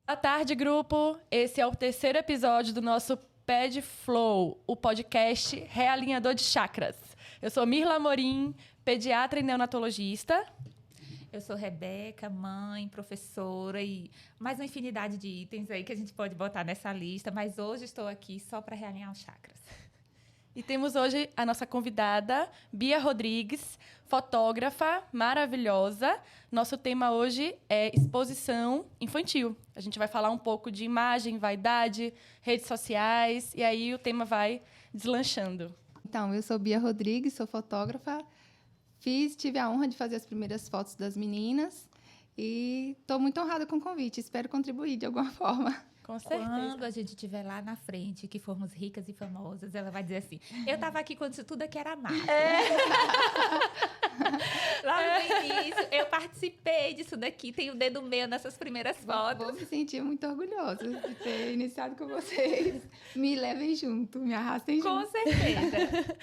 Boa tarde, grupo. Esse é o terceiro episódio do nosso Ped Flow, o podcast realinhador de chakras. Eu sou Mirla Amorim, pediatra e neonatologista. Eu sou Rebeca, mãe, professora e mais uma infinidade de itens aí que a gente pode botar nessa lista, mas hoje estou aqui só para realinhar os chakras. E temos hoje a nossa convidada, Bia Rodrigues, fotógrafa maravilhosa. Nosso tema hoje é exposição infantil. A gente vai falar um pouco de imagem, vaidade, redes sociais, e aí o tema vai deslanchando. Então, eu sou Bia Rodrigues, sou fotógrafa. Tive a honra de fazer as primeiras fotos das meninas e estou muito honrada com o convite. Espero contribuir de alguma forma. Com certeza. Quando a gente estiver lá na frente, que formos ricas e famosas, ela vai dizer assim, eu estava aqui quando isso tudo aqui era mato. Lá no início, eu participei disso daqui, tenho o dedo meu nessas primeiras fotos. Vou me sentir muito orgulhosa de ter iniciado com vocês. Me levem junto, me arrastem junto. Com certeza.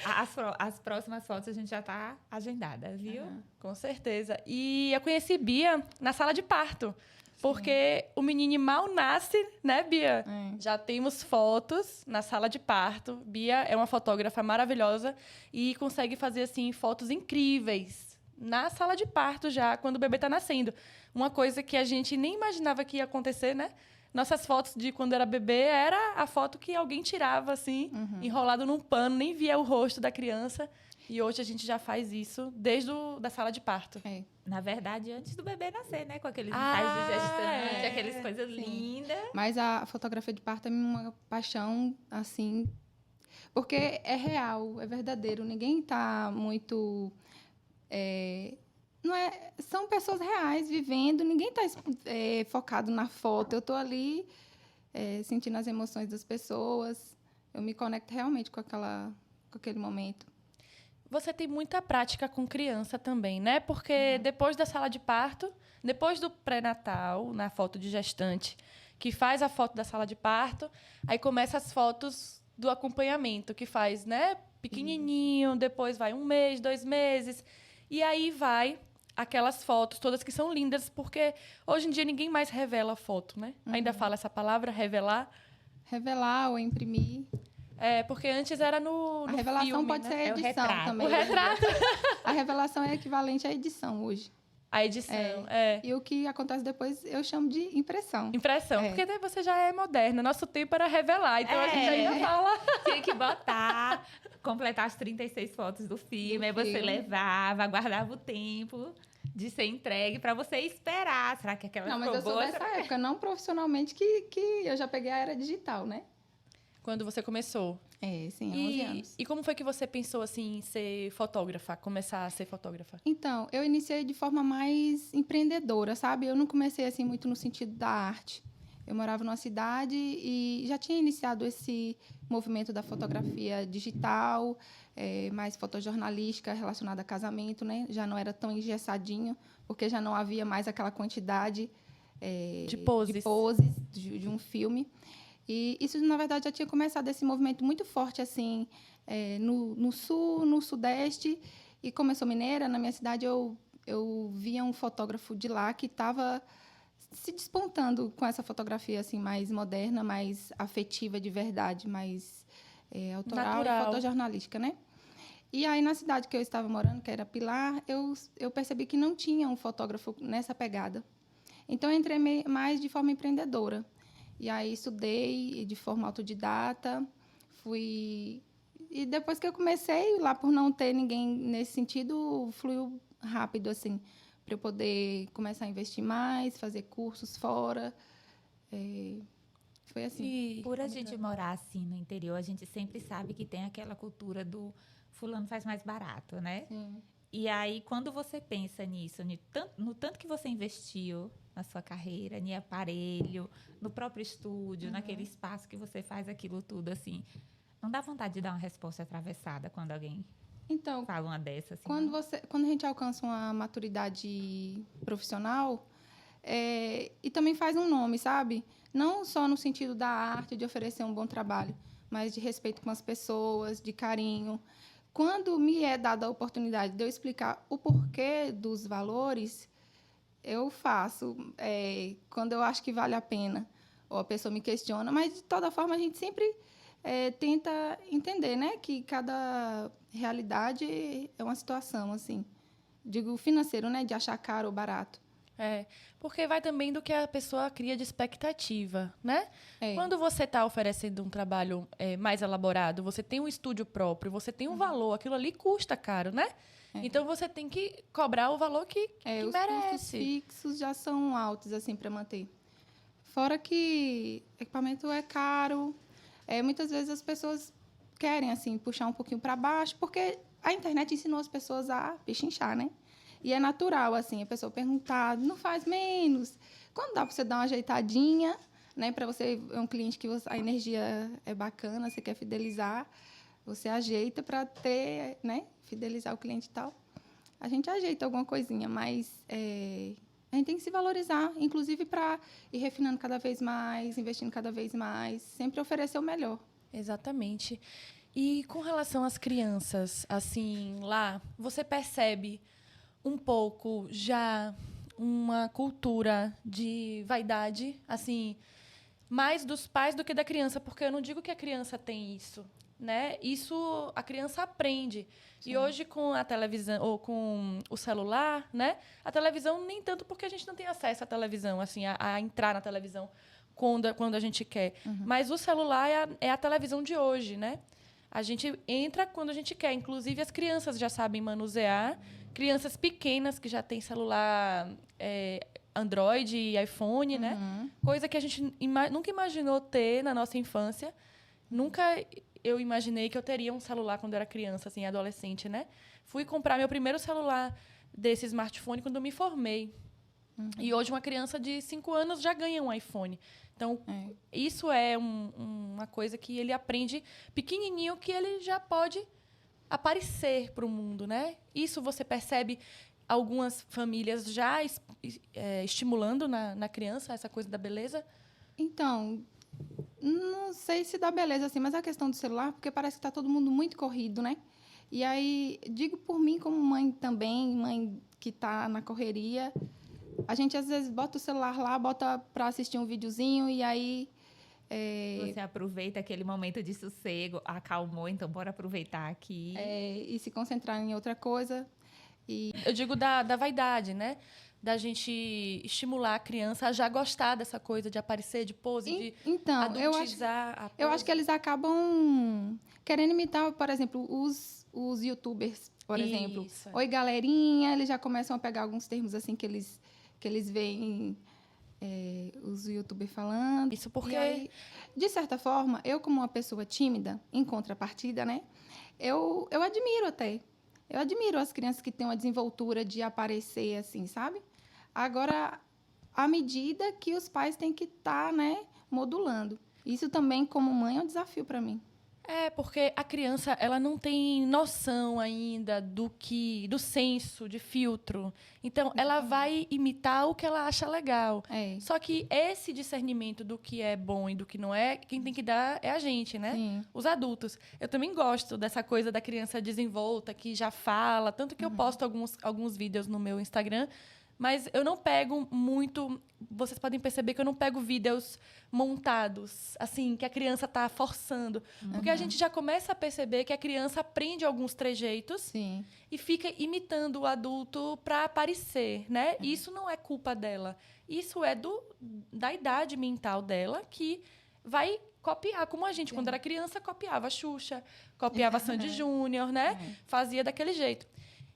As próximas fotos a gente já está agendada, viu? Com certeza. E eu conheci Bia na sala de parto. Porque o menino mal nasce, né, Bia? Já temos fotos na sala de parto. Bia é uma fotógrafa maravilhosa e consegue fazer, assim, fotos incríveis na sala de parto já, quando o bebê está nascendo. Uma coisa que a gente nem imaginava que ia acontecer, né? Nossas fotos de quando era bebê era a foto que alguém tirava, assim, enrolado num pano, nem via o rosto da criança. E hoje a gente já faz isso desde da sala de parto. É. Na verdade, antes do bebê nascer, né? Com aqueles ensaios de gestante, aquelas coisas lindas. Mas a fotografia de parto é uma paixão, assim, porque é real, é verdadeiro. Ninguém está muito... não é, são pessoas reais vivendo, ninguém está focado na foto. Eu estou ali sentindo as emoções das pessoas, eu me conecto realmente com aquele momento. Você tem muita prática com criança também, né? Porque depois da sala de parto, depois do pré-natal, na foto de gestante, que faz a foto da sala de parto, aí começa as fotos do acompanhamento, que faz, né? Pequenininho, depois vai 1 mês, 2 meses, e aí vai aquelas fotos todas que são lindas, porque hoje em dia ninguém mais revela foto, né? Ainda fala essa palavra, revelar. Revelar ou imprimir. Porque antes era no A revelação filme, pode né? ser edição retrato. também. O retrato. A revelação é equivalente à edição hoje. A edição, E o que acontece depois eu chamo de impressão. Impressão, porque daí você já é moderna. Nosso tempo era revelar, então a gente ainda fala... Tinha que botar, completar as 36 fotos do filme, aí você levava, guardava o tempo de ser entregue para você esperar. Será que aquela Não, mas ficou eu sou boa? dessa época, não profissionalmente, que eu já peguei a era digital, né? Quando você começou. Sim, há 11 anos. E como foi que você pensou, assim, em ser fotógrafa, começar a ser fotógrafa? Então, eu iniciei de forma mais empreendedora, sabe? Eu não comecei, assim, muito no sentido da arte. Eu morava numa cidade e já tinha iniciado esse movimento da fotografia digital, mais fotojornalística relacionada a casamento, né? Já não era tão engessadinho, porque já não havia mais aquela quantidade de poses de um filme. E isso, na verdade, já tinha começado esse movimento muito forte, assim, no sul, no sudeste. E como eu sou mineira, na minha cidade eu via um fotógrafo de lá que estava se despontando com essa fotografia assim, mais moderna, mais afetiva de verdade, mais autoral e fotojornalística, né? E aí, na cidade que eu estava morando, que era Pilar, eu percebi que não tinha um fotógrafo nessa pegada. Então, eu entrei mais de forma empreendedora. E aí estudei de forma autodidata, e depois que eu comecei, lá por não ter ninguém nesse sentido, fluiu rápido, assim, para eu poder começar a investir mais, fazer cursos fora. Foi assim. E Por a gente morar assim no interior, a gente sempre sabe que tem aquela cultura do fulano faz mais barato, né? Sim. E aí, quando você pensa nisso, no tanto que você investiu na sua carreira, em aparelho, no próprio estúdio, naquele espaço que você faz aquilo tudo, assim, não dá vontade de dar uma resposta atravessada quando alguém Então, fala uma dessa? Assim, quando a gente alcança uma maturidade profissional, e também faz um nome, sabe? Não só no sentido da arte, de oferecer um bom trabalho, mas de respeito com as pessoas, de carinho. Quando me é dada a oportunidade de eu explicar o porquê dos valores, eu faço quando eu acho que vale a pena, ou a pessoa me questiona, mas, de toda forma, a gente sempre tenta entender, né? Que cada realidade é uma situação, assim. Digo, financeiro, né? De achar caro ou barato. Porque vai também do que a pessoa cria de expectativa, né? Quando você está oferecendo um trabalho mais elaborado, você tem um estúdio próprio, você tem um valor, aquilo ali custa caro, né? Então, você tem que cobrar o valor que os merece. custos fixos já são altos, assim, para manter. Fora que equipamento é caro. Muitas vezes as pessoas querem, assim, puxar um pouquinho para baixo, porque a internet ensinou as pessoas a pechinchar, né? E é natural, assim, a pessoa perguntar, não faz menos. Quando dá para você dar uma ajeitadinha, né? Para você, é um cliente que a energia é bacana, você quer fidelizar, você ajeita para ter, né? Fidelizar o cliente e tal. A gente ajeita alguma coisinha, mas a gente tem que se valorizar, inclusive para ir refinando cada vez mais, investindo cada vez mais, sempre oferecer o melhor. Exatamente. E com relação às crianças, assim, lá, você percebe um pouco já uma cultura de vaidade, assim, mais dos pais do que da criança, porque eu não digo que a criança tem isso, né? Isso a criança aprende. Sim. E hoje com a televisão ou com o celular, né? A televisão nem tanto porque a gente não tem acesso à televisão, assim, a entrar na televisão quando a gente quer. Mas o celular é a televisão de hoje, né? A gente entra quando a gente quer. Inclusive, as crianças já sabem manusear. Crianças pequenas que já têm celular Android e iPhone, né? Coisa que a gente nunca imaginou ter na nossa infância. Nunca eu imaginei que eu teria um celular quando eu era criança, assim, adolescente, né? Fui comprar meu primeiro celular desse smartphone quando eu me formei. E hoje uma criança de 5 anos já ganha um iPhone. Então, isso é uma coisa que ele aprende pequenininho, que ele já pode aparecer para o mundo, né? Isso você percebe algumas famílias já estimulando na criança essa coisa da beleza? Então, não sei se dá beleza assim, mas a questão do celular, porque parece que está todo mundo muito corrido, né? E aí, digo por mim como mãe também, mãe que está na correria, a gente às vezes bota o celular lá, bota para assistir um videozinho e aí... Você aproveita aquele momento de sossego, acalmou, então bora aproveitar aqui. E se concentrar em outra coisa. Eu digo da vaidade, né? Da gente estimular a criança a já gostar dessa coisa de aparecer, de pose, de adultizar a pose. Eu acho que eles acabam querendo imitar, por exemplo, os youtubers, por exemplo. Oi, galerinha, eles já começam a pegar alguns termos assim que eles veem os youtubers falando. Isso porque... Aí, de certa forma, eu como uma pessoa tímida, em contrapartida, né? Eu admiro até. Eu admiro as crianças que têm uma desenvoltura de aparecer assim, sabe? Agora, à medida que os pais têm que estar, né, modulando. Isso também, como mãe, é um desafio para mim. Porque a criança ela não tem noção ainda do senso de filtro. Então, ela vai imitar o que ela acha legal. Só que esse discernimento do que é bom e do que não é, quem tem que dar é a gente, né? Sim. Os adultos. Eu também gosto dessa coisa da criança desenvolta, que já fala. Tanto que eu posto alguns vídeos no meu Instagram. Mas eu não pego muito... Vocês podem perceber que eu não pego vídeos montados, assim, que a criança está forçando. Porque a gente já começa a perceber que a criança aprende alguns trejeitos. Sim. E fica imitando o adulto para aparecer, né? Isso não é culpa dela. Isso é da idade mental dela, que vai copiar. Como a gente, quando era criança, copiava a Xuxa, copiava a Sandy Júnior, né? Fazia daquele jeito.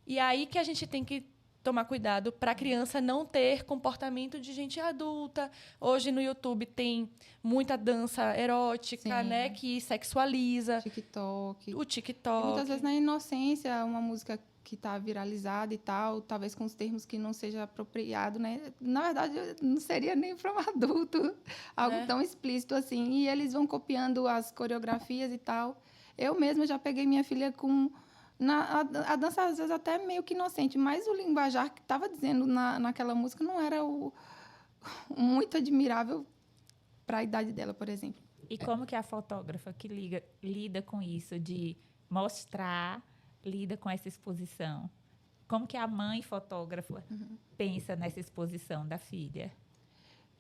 E aí que a gente tem que tomar cuidado para a criança não ter comportamento de gente adulta. Hoje no YouTube tem muita dança erótica, né, que sexualiza. TikTok. O TikTok. E muitas vezes na inocência, uma música que está viralizada e tal, talvez com os termos que não seja apropriado, né? Na verdade, não seria nem para um adulto algo tão explícito assim. E eles vão copiando as coreografias e tal. Eu mesma já peguei minha filha com... A dança, às vezes, até meio que inocente, mas o linguajar que estava dizendo naquela música não era muito admirável para a idade dela, por exemplo. E como que a fotógrafa que lida com isso, de mostrar, lida com essa exposição? Como que a mãe fotógrafa pensa nessa exposição da filha?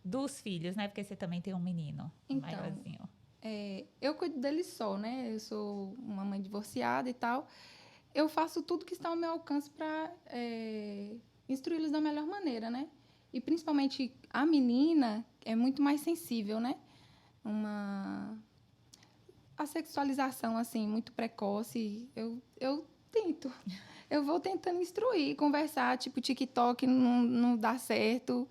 Dos filhos, né? Porque você também tem um menino maiorzinho. Eu cuido dele só, né? Eu sou uma mãe divorciada e tal. Eu faço tudo que está ao meu alcance para instruí-los da melhor maneira, né? E, principalmente, a menina é muito mais sensível, né? A sexualização, assim, muito precoce, eu tento. Eu vou tentando instruir, conversar, tipo, TikTok não dá certo.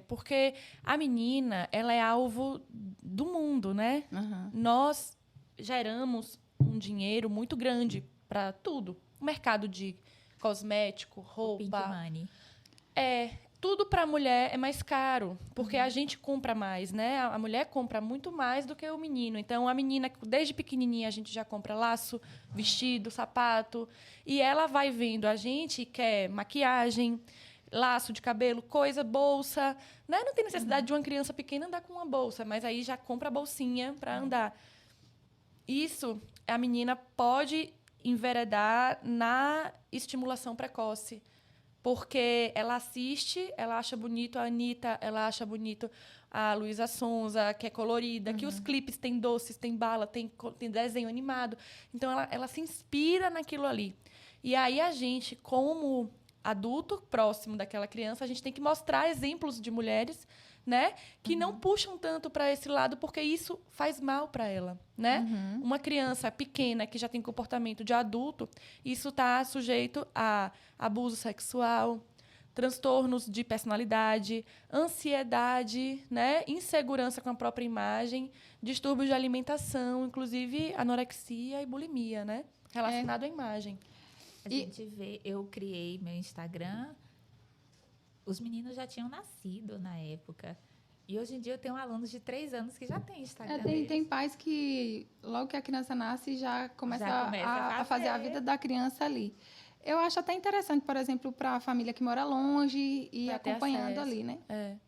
Porque a menina, ela é alvo do mundo, né? Uhum. Nós geramos um dinheiro muito grande para tudo. O mercado de cosmético, roupa. Pink money. Tudo para a mulher é mais caro, porque a gente compra mais, né? A mulher compra muito mais do que o menino. Então, a menina, desde pequenininha, a gente já compra laço, vestido, sapato. E ela vai vendo a gente, quer maquiagem, laço de cabelo, coisa, bolsa. Né? Não tem necessidade de uma criança pequena andar com uma bolsa, mas aí já compra a bolsinha para andar. Isso, a menina pode enveredar na estimulação precoce. Porque ela assiste, ela acha bonito a Anitta, ela acha bonito a Luísa Sonza, que é colorida, que os clipes têm doces, tem bala, tem desenho animado. Então, ela se inspira naquilo ali. E aí, a gente, como adulto próximo daquela criança, a gente tem que mostrar exemplos de mulheres, né, que não puxam tanto para esse lado, porque isso faz mal para ela, né? Uma criança pequena que já tem comportamento de adulto, isso está sujeito a abuso sexual, transtornos de personalidade, ansiedade, né, insegurança com a própria imagem, distúrbios de alimentação, inclusive anorexia e bulimia, né, relacionado à imagem. A gente vê, eu criei meu Instagram, os meninos já tinham nascido na época. E hoje em dia eu tenho alunos de 3 anos que já têm Instagram. Tem pais que, logo que a criança nasce, já começa a fazer a vida da criança ali. Eu acho até interessante, por exemplo, para a família que mora longe e ir acompanhando ali, né?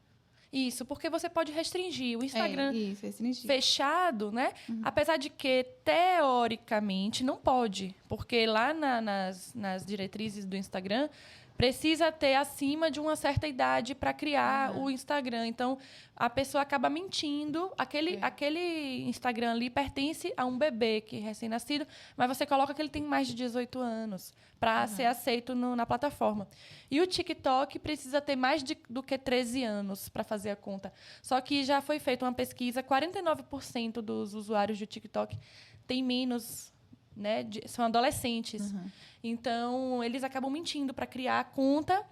Isso, porque você pode restringir. O Instagram restringir. Fechado, né? Apesar de que, teoricamente, não pode. Porque lá nas diretrizes do Instagram, precisa ter acima de uma certa idade para criar o Instagram. Então, a pessoa acaba mentindo. Aquele Instagram ali pertence a um bebê que é recém-nascido, mas você coloca que ele tem mais de 18 anos para ser aceito na plataforma. E o TikTok precisa ter mais do que 13 anos para fazer a conta. Só que já foi feita uma pesquisa, 49% dos usuários do TikTok têm menos, né, são adolescentes. Então, eles acabam mentindo para criar a conta.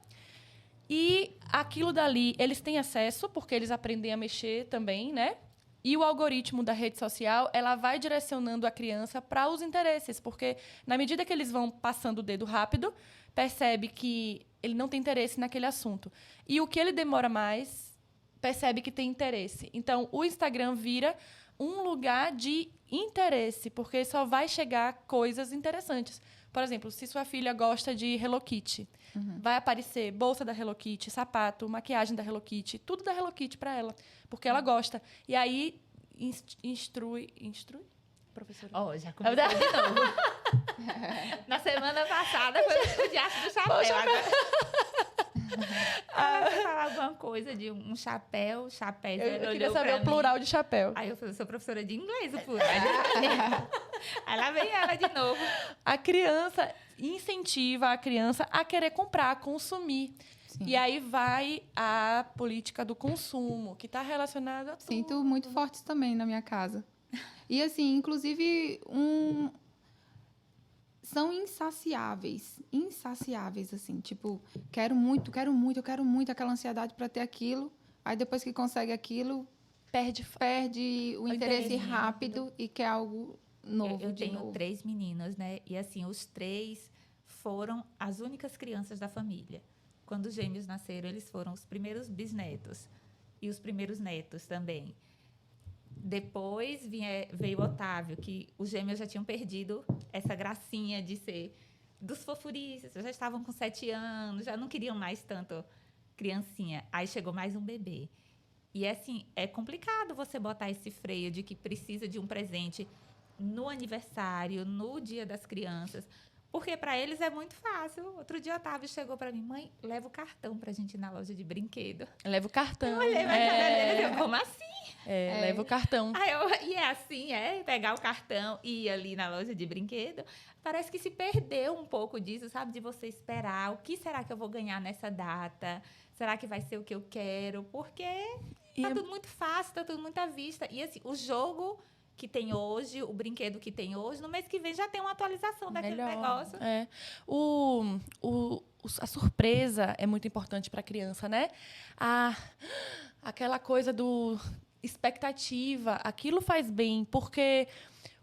E aquilo dali, eles têm acesso, porque eles aprendem a mexer também, né? E o algoritmo da rede social, ela vai direcionando a criança para os interesses. Porque, na medida que eles vão passando o dedo rápido, percebe que ele não tem interesse naquele assunto. E o que ele demora mais, percebe que tem interesse. Então, o Instagram vira um lugar de interesse, porque só vai chegar coisas interessantes. Por exemplo, se sua filha gosta de Hello Kitty, vai aparecer bolsa da Hello Kitty, sapato, maquiagem da Hello Kitty, tudo da Hello Kitty para ela, porque ela gosta. E aí, instrui, professora? Já começou de novo. Na semana passada foi o diacho do chapéu. Ela vai falar alguma coisa de um chapéu. Eu queria saber o plural de chapéu. Aí eu falei, sou professora de inglês, o plural. Aí lá vem ela de novo. A criança incentiva a criança a querer comprar, a consumir. Sim. E aí vai a política do consumo, que está relacionada a tudo. Sinto muito fortes também na minha casa. E, assim, inclusive, são insaciáveis, assim, tipo, quero muito, aquela ansiedade para ter aquilo, aí depois que consegue aquilo, perde o interesse rápido e quer algo novo. Eu tenho 3 meninos, né? E, assim, os 3 foram as únicas crianças da família. Quando os gêmeos nasceram, eles foram os primeiros bisnetos e os primeiros netos também. Depois veio o Otávio, que os gêmeos já tinham perdido essa gracinha de ser dos fofurices, já estavam com 7 anos, já não queriam mais tanto criancinha. Aí chegou mais um bebê. E, assim, é complicado você botar esse freio de que precisa de um presente no aniversário, no Dia das Crianças, Porque para eles é muito fácil. Outro dia o Otávio chegou para mim, mãe, leva o cartão pra gente ir na loja de brinquedo. Leva o cartão. Eu olhei pra cara dele, como assim? Leva o cartão. E é assim, pegar o cartão e ir ali na loja de brinquedo. Parece que se perdeu um pouco disso, sabe? De você esperar. O que será que eu vou ganhar nessa data? Será que vai ser o que eu quero? Porque tá tudo muito fácil, tá tudo muito à vista. E assim, o jogo que tem hoje, o brinquedo que tem hoje, no mês que vem já tem uma atualização daquele negócio. A surpresa é muito importante para a criança, né? Aquela coisa do expectativa, aquilo faz bem, porque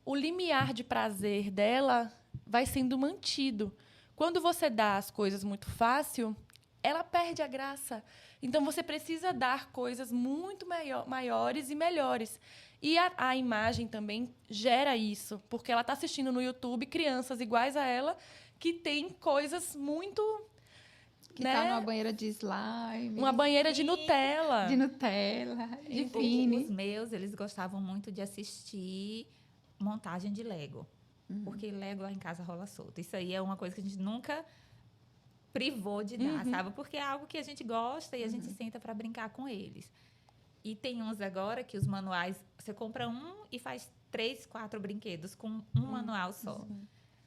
o limiar de prazer dela vai sendo mantido. Quando você dá as coisas muito fácil, ela perde a graça. Então, você precisa dar coisas muito maiores e melhores. E a imagem também gera isso, porque ela está assistindo no YouTube crianças iguais a ela que têm coisas muito... Que tá numa banheira de slime. Uma banheira de Nutella. De Nutella, de Fini. Os meus, eles gostavam muito de assistir montagem de Lego. Porque Lego lá em casa rola solto. Isso aí é uma coisa que a gente nunca privou de dar, sabe? Porque é algo que a gente gosta e a gente senta para brincar com eles. E tem uns agora que os manuais... Você compra um e faz 3, 4 brinquedos com um manual só.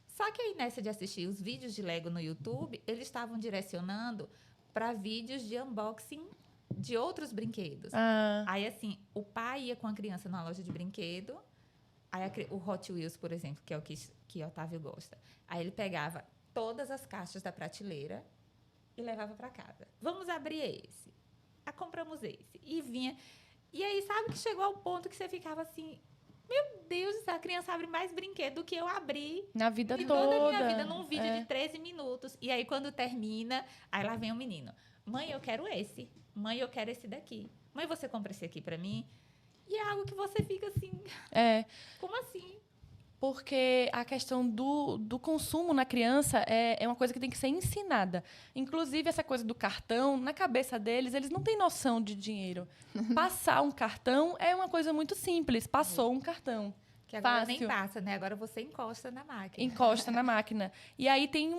Só que aí, nessa de assistir os vídeos de Lego no YouTube, eles estavam direcionando para vídeos de unboxing de outros brinquedos. Aí, assim, o pai ia com a criança numa loja de brinquedo. Aí, o Hot Wheels, por exemplo, que é o que o Otávio gosta. Aí, ele pegava todas as caixas da prateleira e levava para casa. Vamos abrir esse. Compramos esse. E vinha... E aí, sabe que chegou ao ponto que você ficava assim... Meu Deus, essa criança abre mais brinquedo do que eu abri. Na vida toda. Toda a minha vida, num vídeo de 13 minutos. E aí, quando termina, aí lá vem o menino. Mãe, eu quero esse. Mãe, eu quero esse daqui. Mãe, você compra esse aqui pra mim? E é algo que você fica assim... Como assim? Porque a questão do consumo na criança é uma coisa que tem que ser ensinada. Inclusive, essa coisa do cartão, na cabeça deles, eles não têm noção de dinheiro. Passar um cartão é uma coisa muito simples. Passou um cartão. Que agora nem passa, né? Agora você encosta na máquina. Encosta na máquina. E aí tem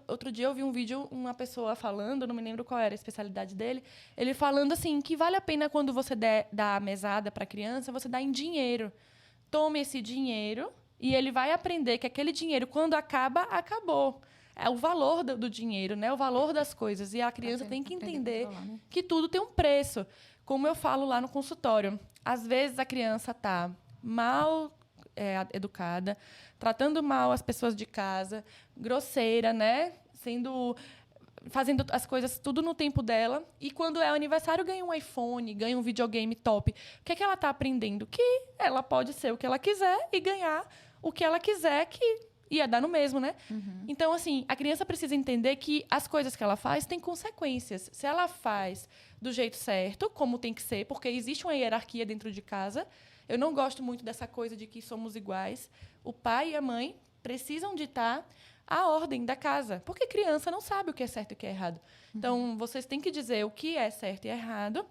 outro dia eu vi um vídeo, uma pessoa falando, não me lembro qual era a especialidade dele, ele falando assim, que vale a pena quando você dá a mesada para a criança, você dá em dinheiro. Tome esse dinheiro e ele vai aprender que aquele dinheiro, quando acaba, acabou. É o valor do dinheiro, né? O valor das coisas. E a criança tem que entender que tudo tem um preço. Como eu falo lá no consultório. Às vezes, a criança está mal educada, tratando mal as pessoas de casa, grosseira, né? Fazendo as coisas tudo no tempo dela. E quando é aniversário, ganha um iPhone, ganha um videogame top. O que é que ela está aprendendo? Que ela pode ser o que ela quiser e ganhar o que ela quiser, que ia dar no mesmo, né? Então, assim, a criança precisa entender que as coisas que ela faz têm consequências. Se ela faz do jeito certo, como tem que ser, porque existe uma hierarquia dentro de casa. Eu não gosto muito dessa coisa de que somos iguais. O pai e a mãe precisam ditar a ordem da casa, porque criança não sabe o que é certo e o que é errado. Então, vocês têm que dizer o que é certo e errado.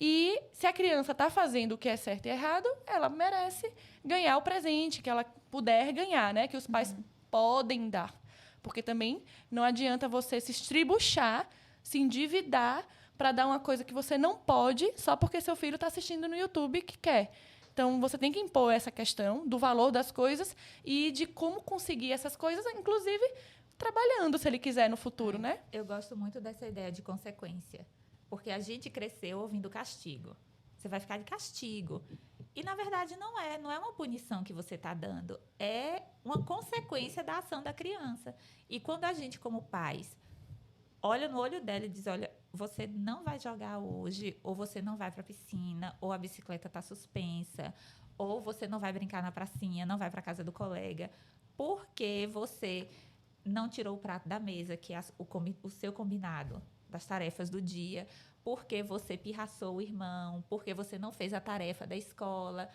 E se a criança está fazendo o que é certo e errado, ela merece ganhar o presente que ela puder ganhar, né? Que os pais podem dar. Porque também não adianta você se estribuchar, se endividar para dar uma coisa que você não pode só porque seu filho está assistindo no YouTube que quer. Então, você tem que impor essa questão do valor das coisas e de como conseguir essas coisas, inclusive trabalhando, se ele quiser, no futuro, né? Eu gosto muito dessa ideia de consequência. Porque a gente cresceu ouvindo castigo. Você vai ficar de castigo. E, na verdade, não é uma punição que você está dando. É uma consequência da ação da criança. E quando a gente, como pais, olha no olho dela e diz, olha, você não vai jogar hoje, ou você não vai para a piscina, ou a bicicleta está suspensa, ou você não vai brincar na pracinha, não vai para a casa do colega, porque você não tirou o prato da mesa, que é o seu combinado das tarefas do dia, porque você pirraçou o irmão, porque você não fez a tarefa da escola.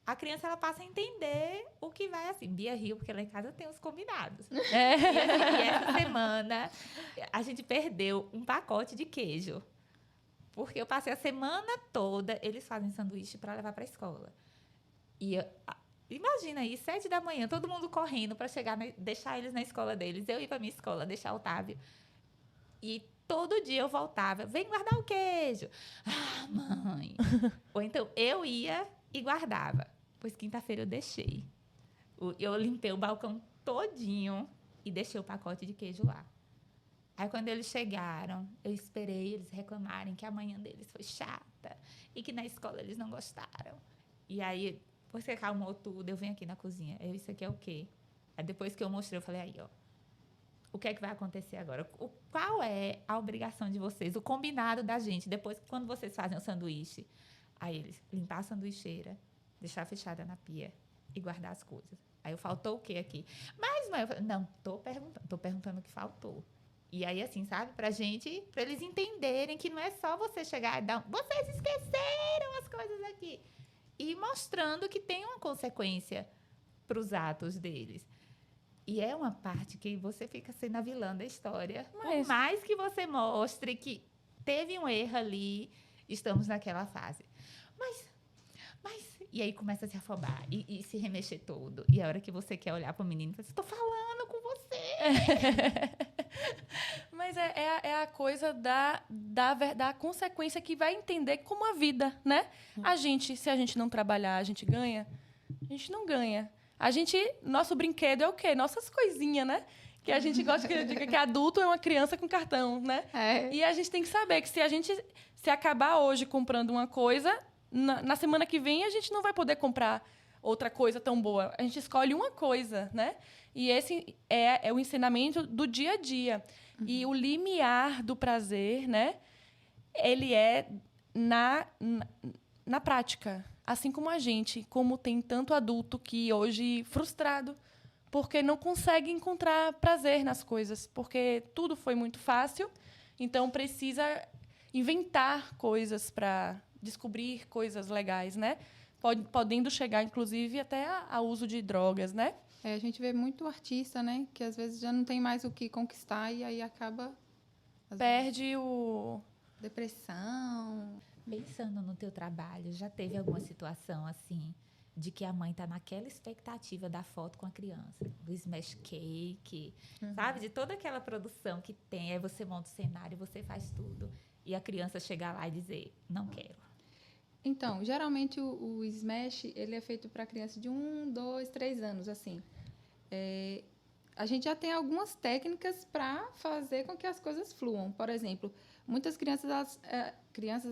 A criança, ela passa a entender o que vai assim. Bia riu, porque lá em casa tem os combinados. E essa semana, a gente perdeu um pacote de queijo. Porque eu passei a semana toda, eles fazem sanduíche para levar para a escola. E Imagina aí, 7 da manhã, todo mundo correndo para deixar eles na escola deles. Eu ia para minha escola, deixar o Otávio. E todo dia eu voltava. Vem guardar o queijo. Ah, mãe. Ou então, eu ia e guardava. Pois quinta-feira eu deixei. Eu limpei o balcão todinho e deixei o pacote de queijo lá. Aí, quando eles chegaram, eu esperei eles reclamarem que a manhã deles foi chata e que na escola eles não gostaram. E aí, depois que acalmou tudo, eu venho aqui na cozinha. Isso aqui é o quê? Aí, depois que eu mostrei, eu falei, aí, ó. O que é que vai acontecer agora? Qual é a obrigação de vocês? O combinado da gente, depois, quando vocês fazem o sanduíche. Aí, eles limpar a sanduicheira, deixar fechada na pia e guardar as coisas. Aí, faltou o quê aqui? Mas, mãe, eu falei, não, tô perguntando o que faltou. E aí, assim, sabe? Pra eles entenderem que não é só você chegar e dar... Vocês esqueceram as coisas aqui. E mostrando que tem uma consequência para os atos deles. E é uma parte que você fica sendo a vilã da história. Por mais que você mostre que teve um erro ali, estamos naquela fase. Mas e aí começa a se afobar e se remexer todo. E a hora que você quer olhar para o menino, você estou falando com você. Mas é a coisa da consequência que vai entender como a vida, né? Se a gente não trabalhar, a gente ganha? A gente não ganha. Nosso brinquedo é o quê? Nossas coisinhas, né? Que a gente gosta que diga que adulto é uma criança com cartão, né? É. E a gente tem que saber que se acabar hoje comprando uma coisa, na semana que vem a gente não vai poder comprar outra coisa tão boa. A gente escolhe uma coisa, né? E esse é o ensinamento do dia a dia. E o limiar do prazer, né? Ele é na prática. Assim como a gente, como tem tanto adulto que hoje frustrado, porque não consegue encontrar prazer nas coisas, porque tudo foi muito fácil, então precisa inventar coisas para descobrir coisas legais, né? Podendo chegar, inclusive, até ao uso de drogas, né? A gente vê muito artista, né? Que às vezes já não tem mais o que conquistar e aí acaba... Perde o... Depressão. Pensando no teu trabalho, já teve alguma situação assim, de que a mãe tá naquela expectativa da foto com a criança, do smash cake, sabe? De toda aquela produção que tem, aí você monta o cenário, você faz tudo, e a criança chegar lá e dizer, não quero. Então, geralmente o Smash, ele é feito para criança de 1, 2, 3 anos, assim. A gente já tem algumas técnicas para fazer com que as coisas fluam. Por exemplo, muitas crianças,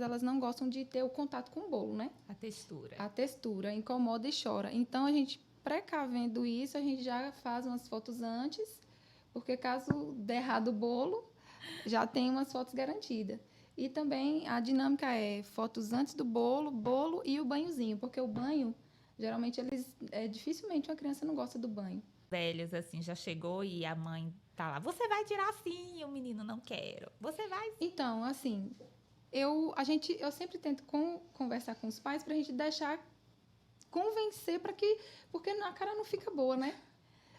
elas não gostam de ter o contato com o bolo, né? A textura. A textura incomoda e chora. Então, a gente, precavendo isso, a gente já faz umas fotos antes, porque caso der errado o bolo, já tem umas fotos garantidas. E também a dinâmica é fotos antes do bolo e o banhozinho, porque o banho, geralmente, dificilmente uma criança não gosta do banho. Velhos, assim, já chegou e a mãe tá lá, você vai tirar sim, o menino não quero, você vai... Então, assim, eu sempre tento conversar com os pais pra gente convencer porque a cara não fica boa, né?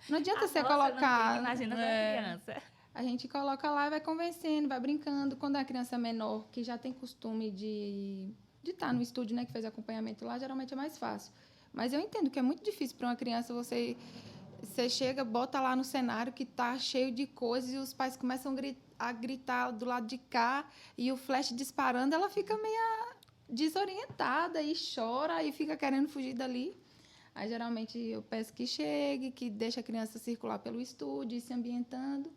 Não adianta você colocar... Imagina da criança. A gente coloca lá e vai convencendo, vai brincando. Quando é a criança menor, que já tem costume de estar no estúdio, né, que fez acompanhamento lá, geralmente é mais fácil. Mas eu entendo que é muito difícil para uma criança você chega, bota lá no cenário que tá cheio de coisas e os pais começam a gritar do lado de cá e o flash disparando, ela fica meio desorientada e chora e fica querendo fugir dali. Aí, geralmente, eu peço que chegue, que deixe a criança circular pelo estúdio e se ambientando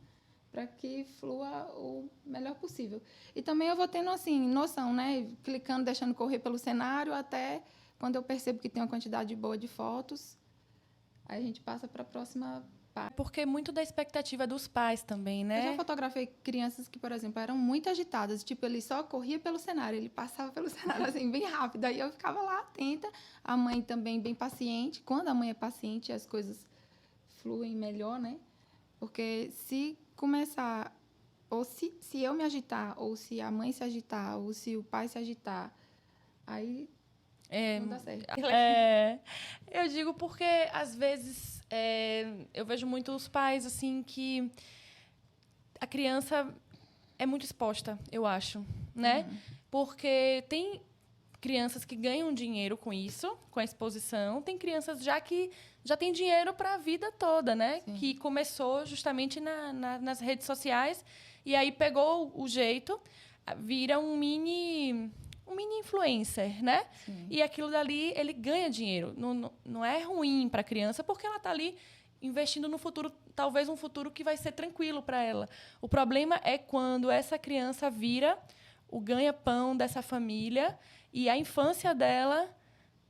para que flua o melhor possível. E também eu vou tendo, assim, noção, né? Clicando, deixando correr pelo cenário até quando eu percebo que tem uma quantidade boa de fotos. Aí a gente passa para a próxima parte. Porque muito da expectativa dos pais também, né? Eu já fotografei crianças que, por exemplo, eram muito agitadas. Tipo, ele só corria pelo cenário, ele passava pelo cenário, assim, bem rápido. Aí eu ficava lá atenta. A mãe também bem paciente. Quando a mãe é paciente, as coisas fluem melhor, né? Porque se começar... Ou se eu me agitar, ou se a mãe se agitar, ou se o pai se agitar, aí... não dá certo. Eu digo porque, às vezes, eu vejo muitos pais, assim, que a criança é muito exposta, eu acho, né? Porque crianças que ganham dinheiro com isso, com a exposição. Tem crianças já que já tem dinheiro para a vida toda, né? Sim. Que começou justamente nas redes sociais e aí pegou o jeito, vira um mini influencer, né? Sim. E aquilo dali, ele ganha dinheiro. Não é ruim para a criança, porque ela está ali investindo no futuro, talvez um futuro que vai ser tranquilo para ela. O problema é quando essa criança vira o ganha-pão dessa família e a infância dela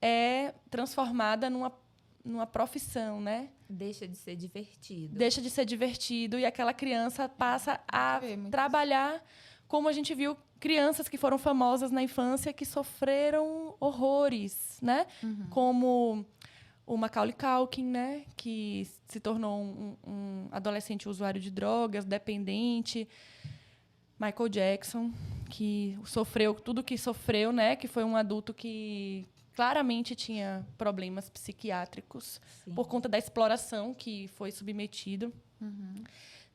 é transformada numa profissão, né? Deixa de ser divertido. Deixa de ser divertido e aquela criança passa a trabalhar, como a gente viu, crianças que foram famosas na infância que sofreram horrores, né? Como o Macaulay Culkin, né? Que se tornou um adolescente usuário de drogas, dependente. Michael Jackson, que sofreu tudo que sofreu, né? Que foi um adulto que claramente tinha problemas psiquiátricos. Sim. Por conta da exploração que foi submetido.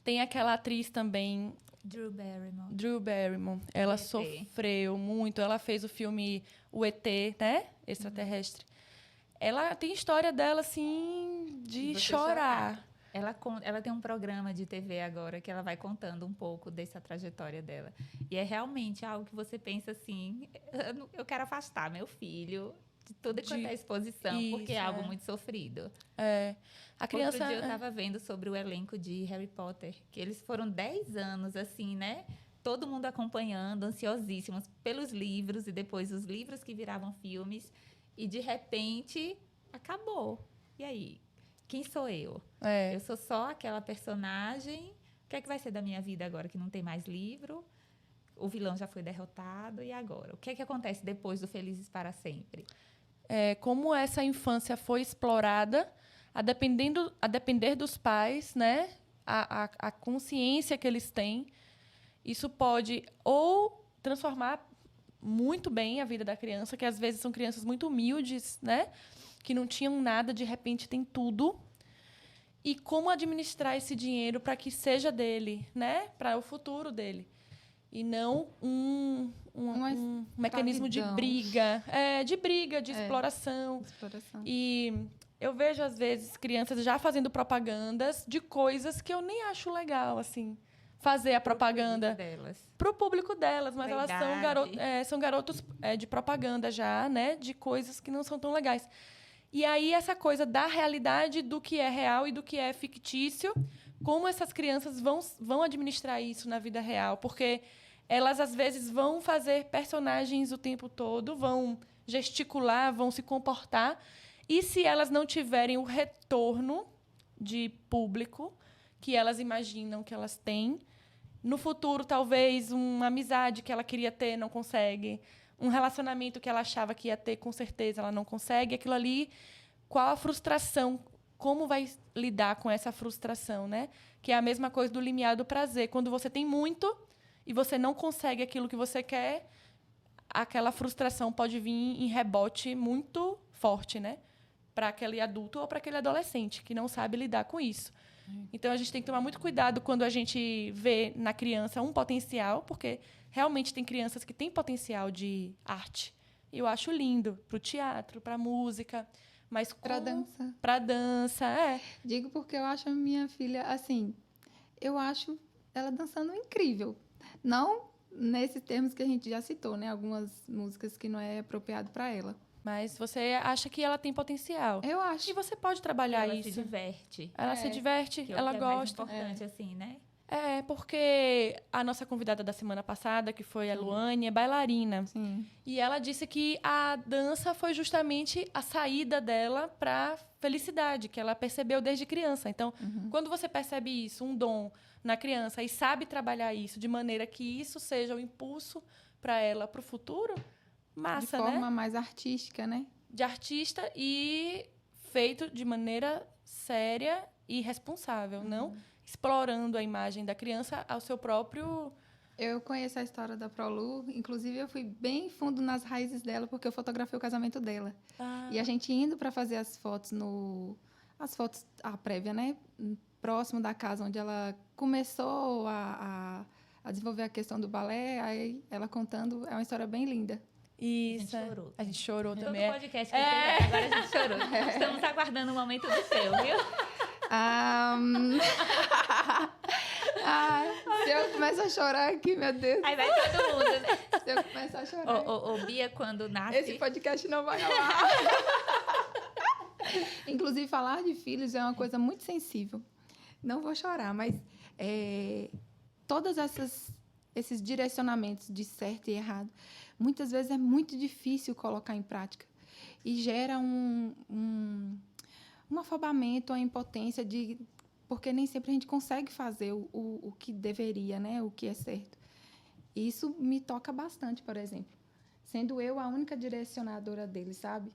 Tem aquela atriz também, Drew Barrymore. Ela sofreu muito. Ela fez o filme O E.T., né? Extraterrestre. Ela tem história dela, assim, de chorar. Ela tem um programa de TV agora que ela vai contando um pouco dessa trajetória dela. E é realmente algo que você pensa assim, eu quero afastar meu filho de toda quanto é exposição, porque é algo muito sofrido. A criança... Outro dia eu estava vendo sobre o elenco de Harry Potter, que eles foram 10 anos, assim, né? Todo mundo acompanhando, ansiosíssimos pelos livros, e depois os livros que viravam filmes, e de repente acabou. E aí? Quem sou eu? Eu sou só aquela personagem. O que é que vai ser da minha vida agora que não tem mais livro? O vilão já foi derrotado. E agora? O que é que acontece depois do Felizes para Sempre? Como essa infância foi explorada, a depender dos pais, né? A consciência que eles têm, isso pode ou transformar muito bem a vida da criança, que às vezes são crianças muito humildes, né? Que não tinham nada, de repente tem tudo. E como administrar esse dinheiro para que seja dele, né? Para o futuro dele. E não um mecanismo de briga. De exploração. E eu vejo, às vezes, crianças já fazendo propagandas de coisas que eu nem acho legal, assim. Fazer a propaganda para o público delas, mas elas são garotos de propaganda já, né? De coisas que não são tão legais. E aí, essa coisa da realidade, do que é real e do que é fictício, como essas crianças vão administrar isso na vida real. Porque elas, às vezes, vão fazer personagens o tempo todo, vão gesticular, vão se comportar. E se elas não tiverem o retorno de público que elas imaginam que elas têm, no futuro, talvez, uma amizade que ela queria ter, não consegue. Um relacionamento que ela achava que ia ter, com certeza, ela não consegue. Aquilo ali, qual a frustração? Como vai lidar com essa frustração, né? Que é a mesma coisa do limiar do prazer. Quando você tem muito e você não consegue aquilo que você quer, aquela frustração pode vir em rebote muito forte, né? Para aquele adulto ou para aquele adolescente que não sabe lidar com isso. Então, a gente tem que tomar muito cuidado quando a gente vê na criança um potencial, porque realmente tem crianças que têm potencial de arte. E eu acho lindo para o teatro, para a música, mas para dança. Para dança, Digo porque eu acho a minha filha, assim, eu acho ela dançando incrível. Não nesses termos que a gente já citou, né? Algumas músicas que não é apropriado para ela. Mas você acha que ela tem potencial. Eu acho. E você pode trabalhar ela isso. Ela se diverte. Ela se diverte, ela gosta. É mais importante, assim, né? Porque a nossa convidada da semana passada, que foi a Luane, é bailarina. Sim. E ela disse que a dança foi justamente a saída dela para felicidade, que ela percebeu desde criança. Então, quando você percebe isso, um dom na criança, e sabe trabalhar isso de maneira que isso seja o impulso para ela para o futuro, massa, né? De forma né? mais artística, né? De artista e feito de maneira séria e responsável, não explorando a imagem da criança ao seu próprio... Eu conheço a história da Prolu, inclusive eu fui bem fundo nas raízes dela, porque eu fotografei o casamento dela. E a gente indo para fazer as fotos a prévia, né? Próximo da casa onde ela começou a desenvolver a questão do balé, aí ela contando, é uma história bem linda. Isso. A gente chorou também. Todo podcast que teve, agora a gente chorou. Estamos aguardando o momento do seu, viu? Se eu começar a chorar aqui, meu Deus. Aí vai todo mundo, né? Se eu começar a chorar. Ô, Bia, quando nasce... Esse podcast não vai ao ar. Inclusive, falar de filhos é uma coisa muito sensível. Não vou chorar, mas todos esses direcionamentos de certo e errado, muitas vezes é muito difícil colocar em prática. E gera um afobamento, uma impotência porque nem sempre a gente consegue fazer o que deveria, né? O que é certo. E isso me toca bastante, por exemplo. Sendo eu a única direcionadora dele, sabe?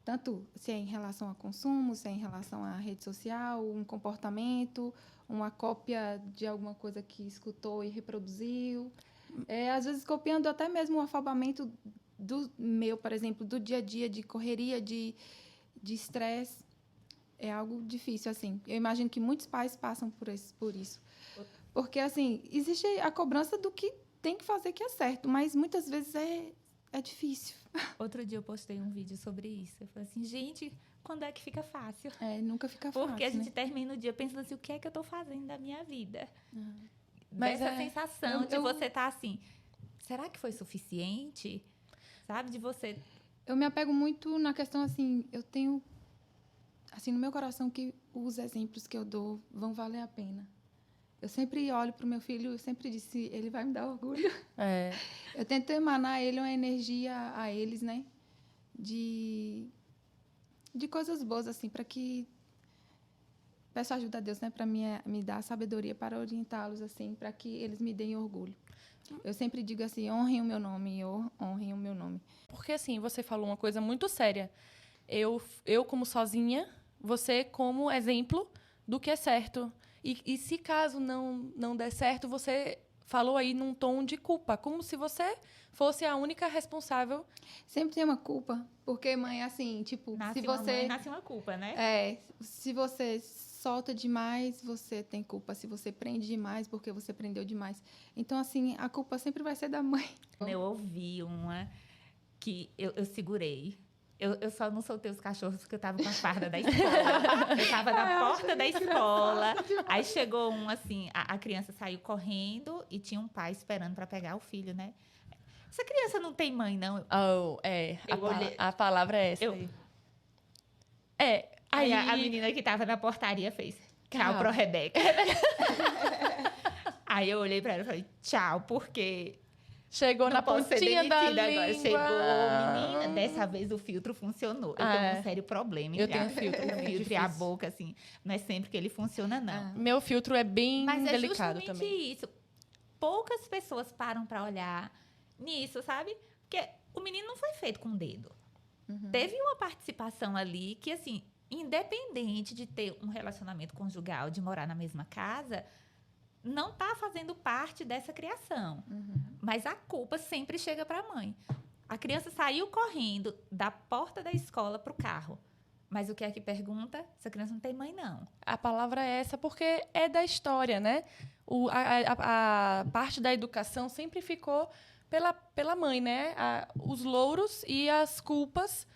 Tanto se é em relação a consumo, se é em relação à rede social, um comportamento, uma cópia de alguma coisa que escutou e reproduziu. Às vezes copiando até mesmo o afobamento do meu, por exemplo, do dia a dia, de correria, de estresse. É algo difícil, assim. Eu imagino que muitos pais passam por isso. Porque, assim, existe a cobrança do que tem que fazer que é certo, mas muitas vezes é difícil. Outro dia eu postei um vídeo sobre isso. Eu falei assim, gente, quando é que fica fácil? Nunca fica fácil, Porque a gente né? termina o dia pensando assim, o que é que eu estou fazendo da minha vida? Mas dessa sensação de você estar assim, será que foi suficiente? Sabe, de você... Eu me apego muito na questão, assim, eu tenho, assim, no meu coração que os exemplos que eu dou vão valer a pena. Eu sempre olho para o meu filho, eu sempre disse, ele vai me dar orgulho. Eu tento emanar a ele uma energia a eles, né? De coisas boas, assim, para que... Peço ajuda a Deus, né? Para me dar sabedoria para orientá-los, assim, para que eles me deem orgulho. Eu sempre digo assim, honrem o meu nome, honrem o meu nome. Porque, assim, você falou uma coisa muito séria. Eu como sozinha, você como exemplo do que é certo. E se caso não der certo, você falou aí num tom de culpa, como se você fosse a única responsável. Sempre tem uma culpa, porque, mãe, assim, tipo, Nasce se uma você... mãe, nasce uma culpa, né? Se você solta demais, você tem culpa. Se você prende demais, porque você prendeu demais. Então, assim, a culpa sempre vai ser da mãe. Eu ouvi uma que eu segurei. Eu só não soltei os cachorros porque eu tava com a farda da escola. Eu tava na porta da escola. Aí chegou assim, a criança saiu correndo e tinha um pai esperando para pegar o filho, né? Essa criança não tem mãe, não. A palavra é essa aí. Aí a menina que tava na portaria fez tchau pro Rebeca. Aí eu olhei para ela e falei tchau, porque... Chegou na pontinha da língua. Agora. Chegou, menina. Dessa vez o filtro funcionou. Eu tenho um sério problema. Eu tenho filtro. O filtro e a boca, assim. Não é sempre que ele funciona, não. Meu filtro é bem delicado também. Mas é justamente isso. Poucas pessoas param para olhar nisso, sabe? Porque o menino não foi feito com o dedo. Teve uma participação ali que, assim, independente de ter um relacionamento conjugal, de morar na mesma casa... não está fazendo parte dessa criação. Mas a culpa sempre chega para a mãe. A criança saiu correndo da porta da escola para o carro. Mas o que é que pergunta? Essa criança não tem mãe, não. A palavra é essa porque é da história, né? A parte da educação sempre ficou pela mãe, né? Os louros e as culpas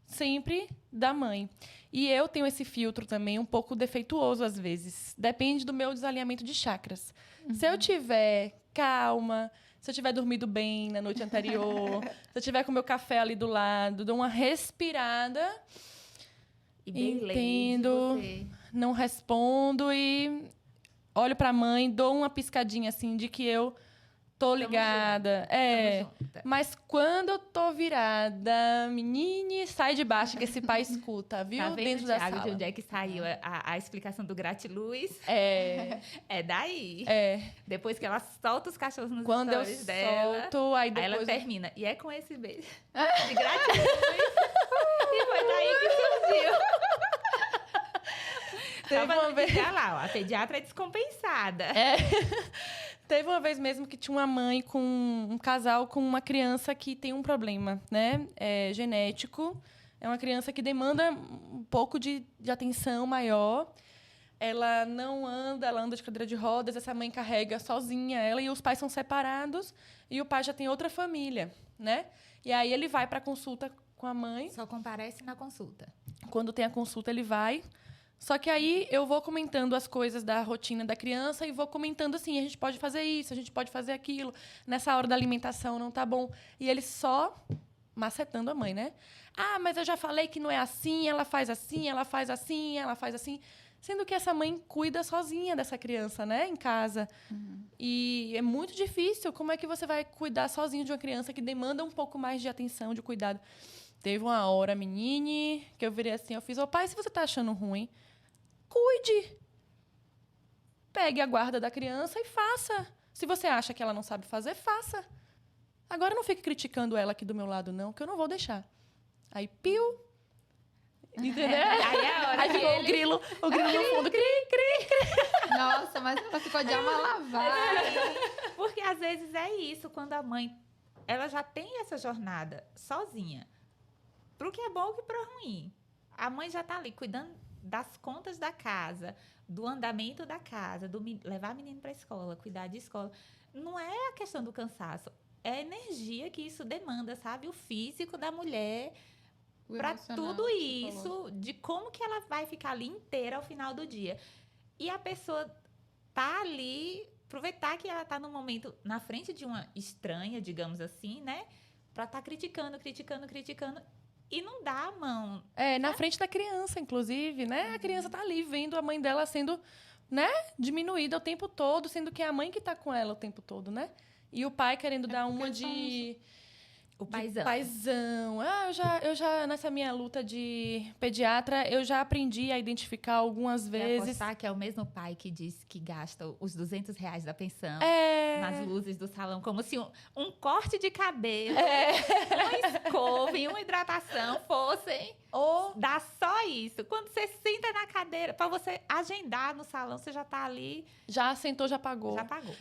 sempre da mãe. E eu tenho esse filtro também um pouco defeituoso às vezes. Depende do meu desalinhamento de chakras. Se eu tiver calma, se eu tiver dormido bem na noite anterior, se eu tiver com meu café ali do lado, dou uma respirada, entendo, não respondo e olho para a mãe, dou uma piscadinha assim de que eu tô ligada. Mas quando eu tô virada, menine, sai de baixo que esse pai escuta, viu? Tá vendo, dentro da Thiago, sala. de onde é que saiu a explicação do gratiluz? É daí. Depois que ela solta os cachorros nos quando eu stories dela, solto, aí depois... ela termina. E é com esse beijo de gratiluz. E foi daí que surgiu. Teve uma vez... lá, ó, a pediatra é descompensada. Teve uma vez mesmo que tinha uma mãe com um casal com uma criança que tem um problema, né? Genético. É uma criança que demanda um pouco de atenção maior. ela não anda, ela anda de cadeira de rodas, essa mãe carrega sozinha ela e os pais são separados e o pai já tem outra família, né? E aí ele vai para a consulta com a mãe. Só comparece na consulta. Quando tem a consulta, ele vai. Só que aí eu vou comentando as coisas da rotina da criança e vou comentando assim, a gente pode fazer isso, a gente pode fazer aquilo. Nessa hora da alimentação não tá bom. E ele só macetando a mãe, né? Ah, mas eu já falei que não é assim, ela faz assim, ela faz assim, ela faz assim. Sendo que essa mãe cuida sozinha dessa criança, né? Em casa. E é muito difícil. Como é que você vai cuidar sozinho de uma criança que demanda um pouco mais de atenção, de cuidado? Teve uma hora, menine, que eu virei assim, eu fiz, pai, se você tá achando ruim, cuide. Pegue a guarda da criança e faça. Se você acha que ela não sabe fazer, faça. Agora não fique criticando ela aqui do meu lado, não, que eu não vou deixar. Aí, piu. Entendeu? Aí é a hora aí ficou o grilo no fundo, cri, cri, cri. Nossa, mas ela ficou de alma lavada. Porque às vezes é isso, quando a mãe ela já tem essa jornada sozinha. Pro que é bom e pro ruim. A mãe já tá ali cuidando das contas da casa, do andamento da casa, levar a menina para a escola, cuidar de escola. Não é a questão do cansaço, é a energia que isso demanda, sabe? O físico da mulher para tudo isso, de como que ela vai ficar ali inteira ao final do dia. E a pessoa tá ali, aproveitar que ela tá no momento na frente de uma estranha, digamos assim, né? Para tá criticando. E não dá a mão. Na frente da criança, inclusive, né? A criança tá ali vendo a mãe dela sendo, né, diminuída o tempo todo, sendo que é a mãe que tá com ela o tempo todo, né? E o pai querendo dar uma de... O paizão. Paizão. Eu já, nessa minha luta de pediatra, eu já aprendi a identificar algumas vezes. Apostar que é o mesmo pai que diz que gasta os R$200 da pensão nas luzes do salão, como se um corte de cabelo, uma escova e uma hidratação fossem dar só isso. Quando você senta na cadeira, para você agendar no salão, você já tá ali. Já sentou, já pagou. Já pagou.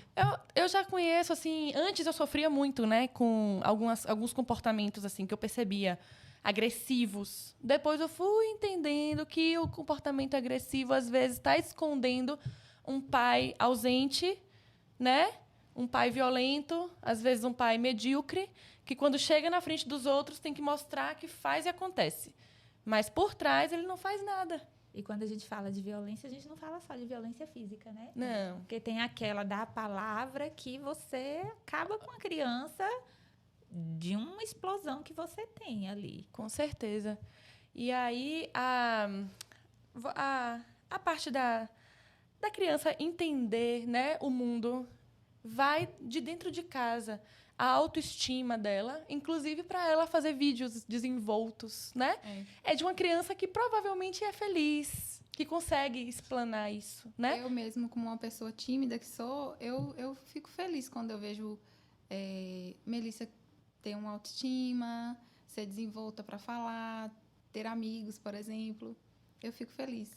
Eu já conheço, assim, antes eu sofria muito, né, com alguns comportamentos, assim, que eu percebia agressivos. Depois eu fui entendendo que o comportamento agressivo, às vezes, está escondendo um pai ausente, né? Um pai violento, às vezes um pai medíocre, que quando chega na frente dos outros tem que mostrar que faz e acontece. Mas por trás ele não faz nada. E quando a gente fala de violência, a gente não fala só de violência física, né? Não. Porque tem aquela da palavra que você acaba com a criança de uma explosão que você tem ali. Com certeza. E aí, a parte da criança entender, né, o mundo vai de dentro de casa. A autoestima dela, inclusive para ela fazer vídeos desenvoltos, né? É de uma criança que provavelmente é feliz, que consegue explanar isso, né? Eu mesmo, como uma pessoa tímida que sou, eu fico feliz quando eu vejo Melissa ter uma autoestima, ser desenvolta para falar, ter amigos, por exemplo. Eu fico feliz.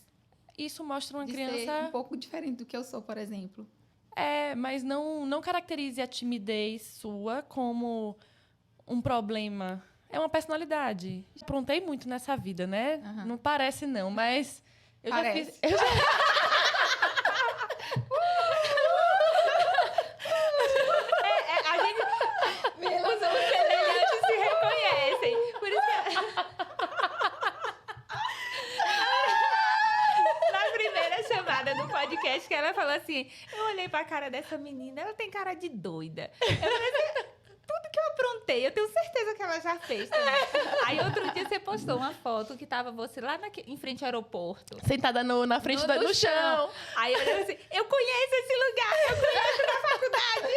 Isso mostra uma de criança... ser um pouco diferente do que eu sou, por exemplo. Mas não caracterize a timidez sua como um problema. É uma personalidade. Aprontei muito nessa vida, né? Uhum. Não parece, não, mas... Parece. Os semelhantes se reconhecem. Por isso que... Na primeira chamada do podcast, que ela falou assim, eu olhei pra cara dessa menina, ela tem cara de doida. Eu falei assim, tudo que eu aprontei, eu tenho certeza que ela já fez também. Aí outro dia você postou uma foto que tava você lá em frente ao aeroporto. Sentada na frente no chão. Aí eu olhei assim, eu conheço esse lugar, eu conheço na faculdade.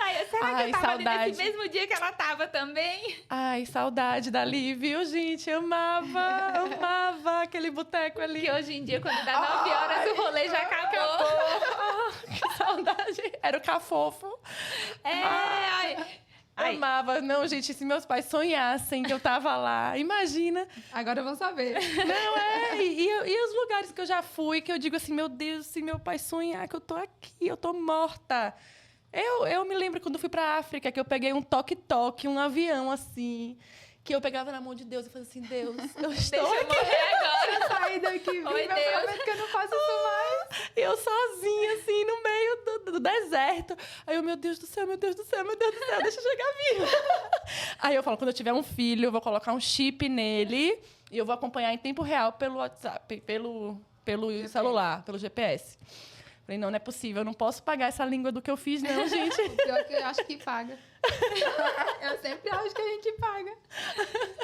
Aí será que eu tava ali nesse mesmo dia que ela tava também? Ai, saudade dali, viu, gente? Amava aquele boteco ali. Que hoje em dia, quando dá 9 horas, o rolê já acabou. Que saudade. Era o cafofo. Amava. Não, gente, se meus pais sonhassem que eu tava lá, imagina. Agora eu vou saber. Não, e os lugares que eu já fui, que eu digo assim, meu Deus, se meu pai sonhar que eu tô aqui, eu tô morta. Eu me lembro quando fui pra África, que eu peguei um toque-toque, um avião, assim, que eu pegava na mão de Deus e falei assim, Deus, eu estou Deixa eu morrer agora. Eu saí daqui, Oi, eu Deus. prometo que eu não faço isso mais. eu sozinha, assim, no meio do deserto. Aí eu, meu Deus do céu, meu Deus do céu, meu Deus do céu, deixa eu chegar viva. Aí eu falo, quando eu tiver um filho, eu vou colocar um chip nele e eu vou acompanhar em tempo real pelo WhatsApp, pelo celular, pelo GPS. Falei, não é possível, eu não posso pagar essa língua do que eu fiz, não, gente. Pior que eu acho que paga. Eu sempre acho que a gente paga.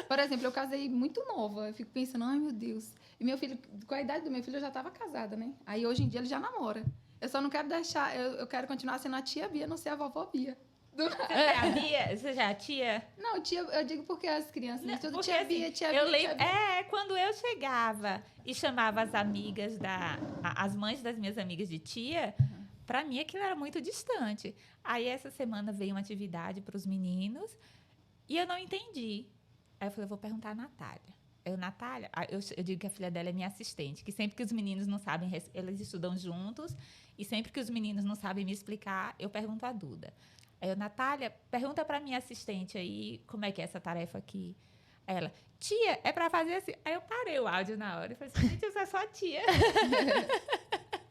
Por exemplo, eu casei muito nova. Eu fico pensando, ai, meu Deus. E meu filho, com a idade do meu filho, eu já estava casada, né? Aí, hoje em dia, ele já namora. Eu só não quero deixar... Eu quero continuar sendo a tia Bia, não ser a vovó Bia. A Bia, você já é a tia? Não, tia, eu digo porque as crianças... Não, tudo porque, tia assim, Bia, tia eu Bia, lembro, tia Bia. quando eu chegava e chamava as amigas as mães das minhas amigas de tia, pra mim aquilo era muito distante. Aí essa semana veio uma atividade para os meninos e eu não entendi. Aí eu falei, vou perguntar a Natália. Natália, eu digo que a filha dela é minha assistente, que sempre que os meninos não sabem, eles estudam juntos, e sempre que os meninos não sabem me explicar, eu pergunto a Duda. Aí Natália, pergunta pra minha assistente aí como é que é essa tarefa aqui. Aí ela, tia, é pra fazer assim. Aí eu parei o áudio na hora e falei assim, gente, eu sou só a tia.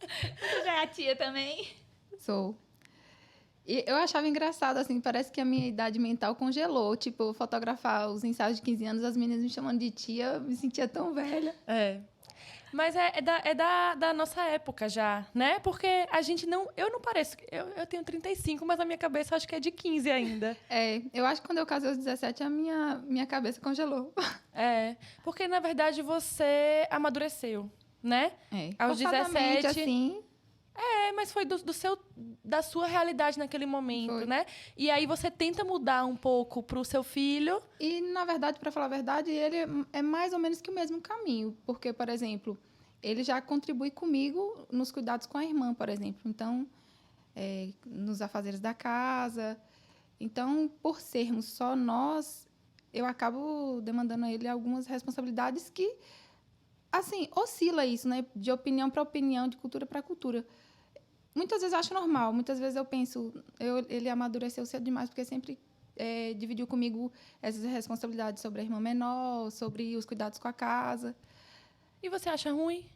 Você já é a tia também? Sou. E eu achava engraçado, assim, parece que a minha idade mental congelou. Tipo, eu fotografar os ensaios de 15 anos, as meninas me chamando de tia, eu me sentia tão velha. É. Mas é da nossa época já, né? Porque a gente não... Eu não pareço... Eu tenho 35, mas a minha cabeça acho que é de 15 ainda. Eu acho que quando eu casei aos 17, a minha cabeça congelou. Porque, na verdade, você amadureceu, né? Aos Forçadamente, 17... assim... mas foi da sua realidade naquele momento, né? E aí você tenta mudar um pouco pro seu filho. E, na verdade, para falar a verdade, ele é mais ou menos que o mesmo caminho. Porque, por exemplo, ele já contribui comigo nos cuidados com a irmã, por exemplo. Então, nos afazeres da casa. Então, por sermos só nós, eu acabo demandando a ele algumas responsabilidades que, assim, oscila isso, né? De opinião para opinião, de cultura para cultura. Muitas vezes eu acho normal, muitas vezes eu penso, ele amadureceu cedo demais, porque sempre dividiu comigo essas responsabilidades sobre a irmã menor, sobre os cuidados com a casa. E você acha ruim?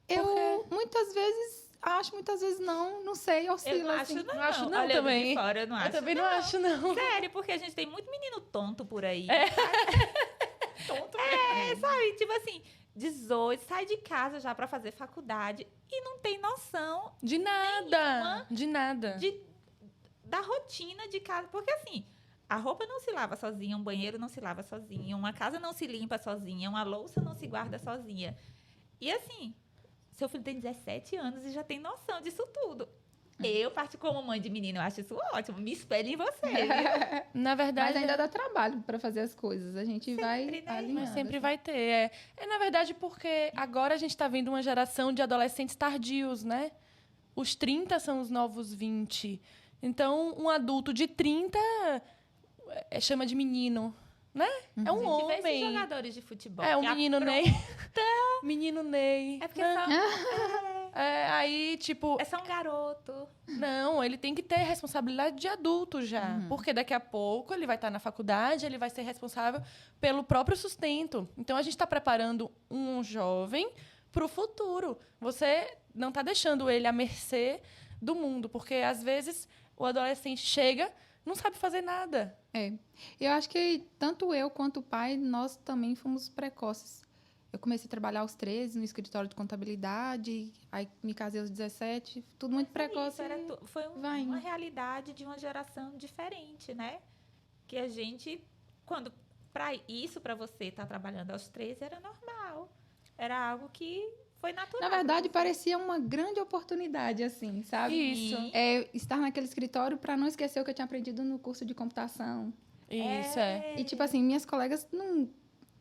Eu, muitas vezes, acho, muitas vezes não sei, oscila. Eu não assim. acho, não. Não acho não Olhando também. de fora, eu não acho. Eu também não acho, não. Sério, porque a gente tem muito menino tonto por aí. Tonto Sabe? Tipo assim, 18, sai de casa já pra fazer faculdade e não tem noção De nada. De nada. da rotina de casa. Porque assim, a roupa não se lava sozinha, um banheiro não se lava sozinha, uma casa não se limpa sozinha, uma louça não se guarda sozinha. E assim, seu filho tem 17 anos e já tem noção disso tudo. Eu, como mãe de menino, eu acho isso ótimo. Me espelho em você, viu? Na verdade... Mas ainda dá trabalho para fazer as coisas. A gente Sempre, vai né? alinhando. Mas sempre assim. vai ter. Na verdade, porque agora a gente está vendo uma geração de adolescentes tardios, né? Os 30 são os novos 20. Então, um adulto de 30 chama de menino, né? É um A gente vê esses homem. jogadores de futebol. É, o que menino aprontam. Ney. Menino Ney. É porque Né? Aí, tipo... é só um garoto. Não, ele tem que ter responsabilidade de adulto já. Porque daqui a pouco ele vai estar na faculdade, ele vai ser responsável pelo próprio sustento. Então, a gente está preparando um jovem para o futuro. Você não está deixando ele à mercê do mundo. Porque, às vezes, o adolescente chega, não sabe fazer nada. Eu acho que tanto eu quanto o pai, nós também fomos precoces. Eu comecei a trabalhar aos 13 no escritório de contabilidade, aí me casei aos 17, tudo muito precoce. Foi uma realidade de uma geração diferente, né? Que a gente, para você estar trabalhando aos 13, era normal. Era algo que foi natural. Na verdade, parecia uma grande oportunidade, assim, sabe? Isso. Estar naquele escritório para não esquecer o que eu tinha aprendido no curso de computação. Isso, E, tipo assim, minhas colegas não...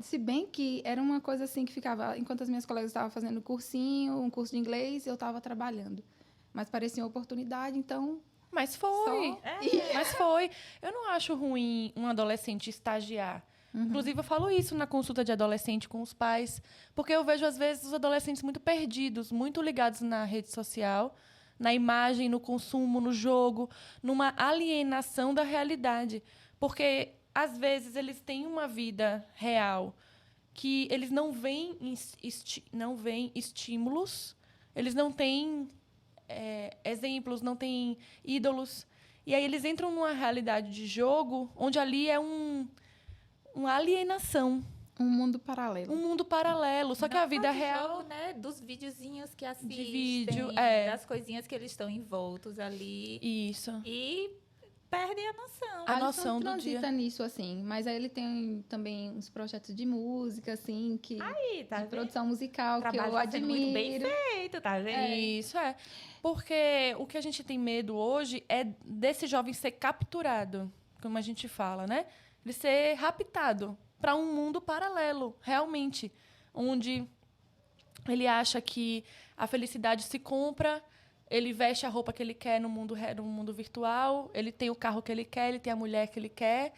Se bem que era uma coisa assim que ficava... Enquanto as minhas colegas estavam fazendo cursinho, um curso de inglês, eu estava trabalhando. Mas parecia uma oportunidade, então... Mas foi. Só- Mas foi. Eu não acho ruim um adolescente estagiar. Inclusive, eu falo isso na consulta de adolescente com os pais. Porque eu vejo, às vezes, os adolescentes muito perdidos, muito ligados na rede social, na imagem, no consumo, no jogo, numa alienação da realidade. Porque às vezes, eles têm uma vida real que eles não veem estímulos, eles não têm exemplos, não têm ídolos. E aí eles entram numa realidade de jogo onde ali é uma alienação. Um mundo paralelo. Um mundo paralelo. Só que a vida real... Jogo, né? Dos videozinhos que assistem. De vídeo, das coisinhas que eles estão envoltos ali. Isso. E perdem a noção. A noção do transita dia. nisso, assim. Mas aí ele tem também uns projetos de música, assim, que... Aí, tá de vendo? produção musical, O que trabalho eu tá sendo muito bem admiro. feito, tá vendo? Isso, Porque o que a gente tem medo hoje é desse jovem ser capturado, como a gente fala, né? De ser raptado para um mundo paralelo, realmente. Onde ele acha que a felicidade se compra, ele veste a roupa que ele quer no mundo virtual, ele tem o carro que ele quer, ele tem a mulher que ele quer,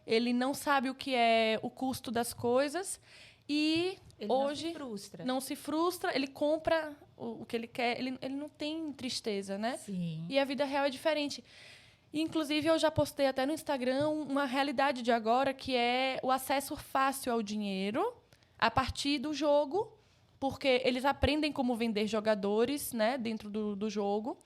ele não sabe o que é o custo das coisas e Ele hoje não se frustra. não se frustra, ele compra o que ele quer, ele não tem tristeza, né? Sim. E a vida real é diferente. Inclusive, eu já postei até no Instagram uma realidade de agora, que é o acesso fácil ao dinheiro a partir do jogo, porque eles aprendem como vender jogadores, né, dentro do jogo,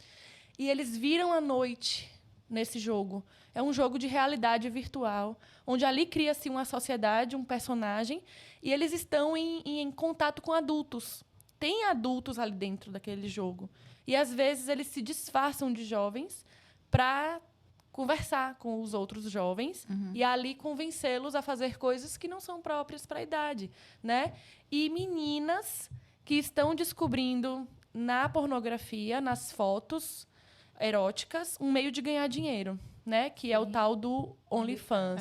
e eles viram a noite nesse jogo. É um jogo de realidade virtual, onde ali cria-se uma sociedade, um personagem, e eles estão em contato com adultos. Tem adultos ali dentro daquele jogo. E, às vezes, eles se disfarçam de jovens para conversar com os outros jovens e ali convencê-los a fazer coisas que não são próprias para a idade, né? E meninas que estão descobrindo na pornografia, nas fotos eróticas, um meio de ganhar dinheiro, né? Que é o tal do OnlyFans.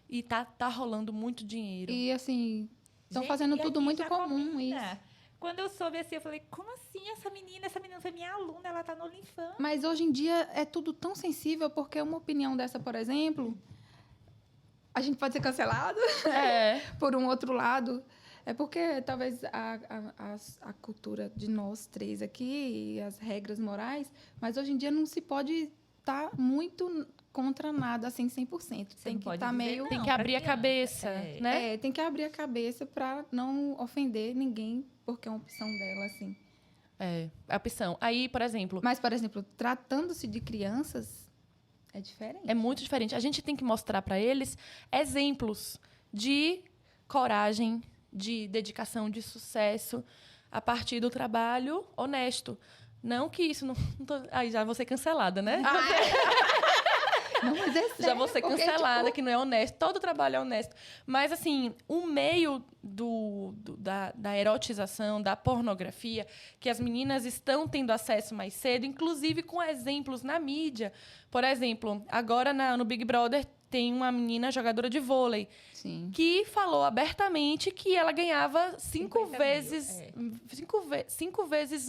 E tá rolando muito dinheiro. E, assim, estão Gente, fazendo e tudo aqui muito já comum combina. isso. Quando eu soube assim, eu falei, como assim essa menina foi minha aluna, ela tá no OnlyFans. Mas hoje em dia é tudo tão sensível, porque uma opinião dessa, por exemplo, a gente pode ser cancelado. Por um outro lado. É porque talvez a cultura de nós três aqui, e as regras morais, mas hoje em dia não se pode estar muito contra nada, assim, 100%. Tem que estar meio... Tem que abrir a cabeça, né? Tem que abrir a cabeça para não ofender ninguém, porque é uma opção dela, assim. É a opção. Aí, por exemplo... Mas, por exemplo, tratando-se de crianças, é diferente. É muito diferente. A gente tem que mostrar para eles exemplos de coragem, de dedicação, de sucesso, a partir do trabalho honesto. Não que isso não... Aí já vou ser cancelada, né? Não, mas é sério, já vou ser cancelada, porque, que não é honesto. Todo trabalho é honesto. Mas, assim, o meio da erotização, da pornografia, que as meninas estão tendo acesso mais cedo, inclusive com exemplos na mídia. Por exemplo, agora no Big Brother tem uma menina jogadora de vôlei. Sim. Que falou abertamente que ela ganhava 5 vezes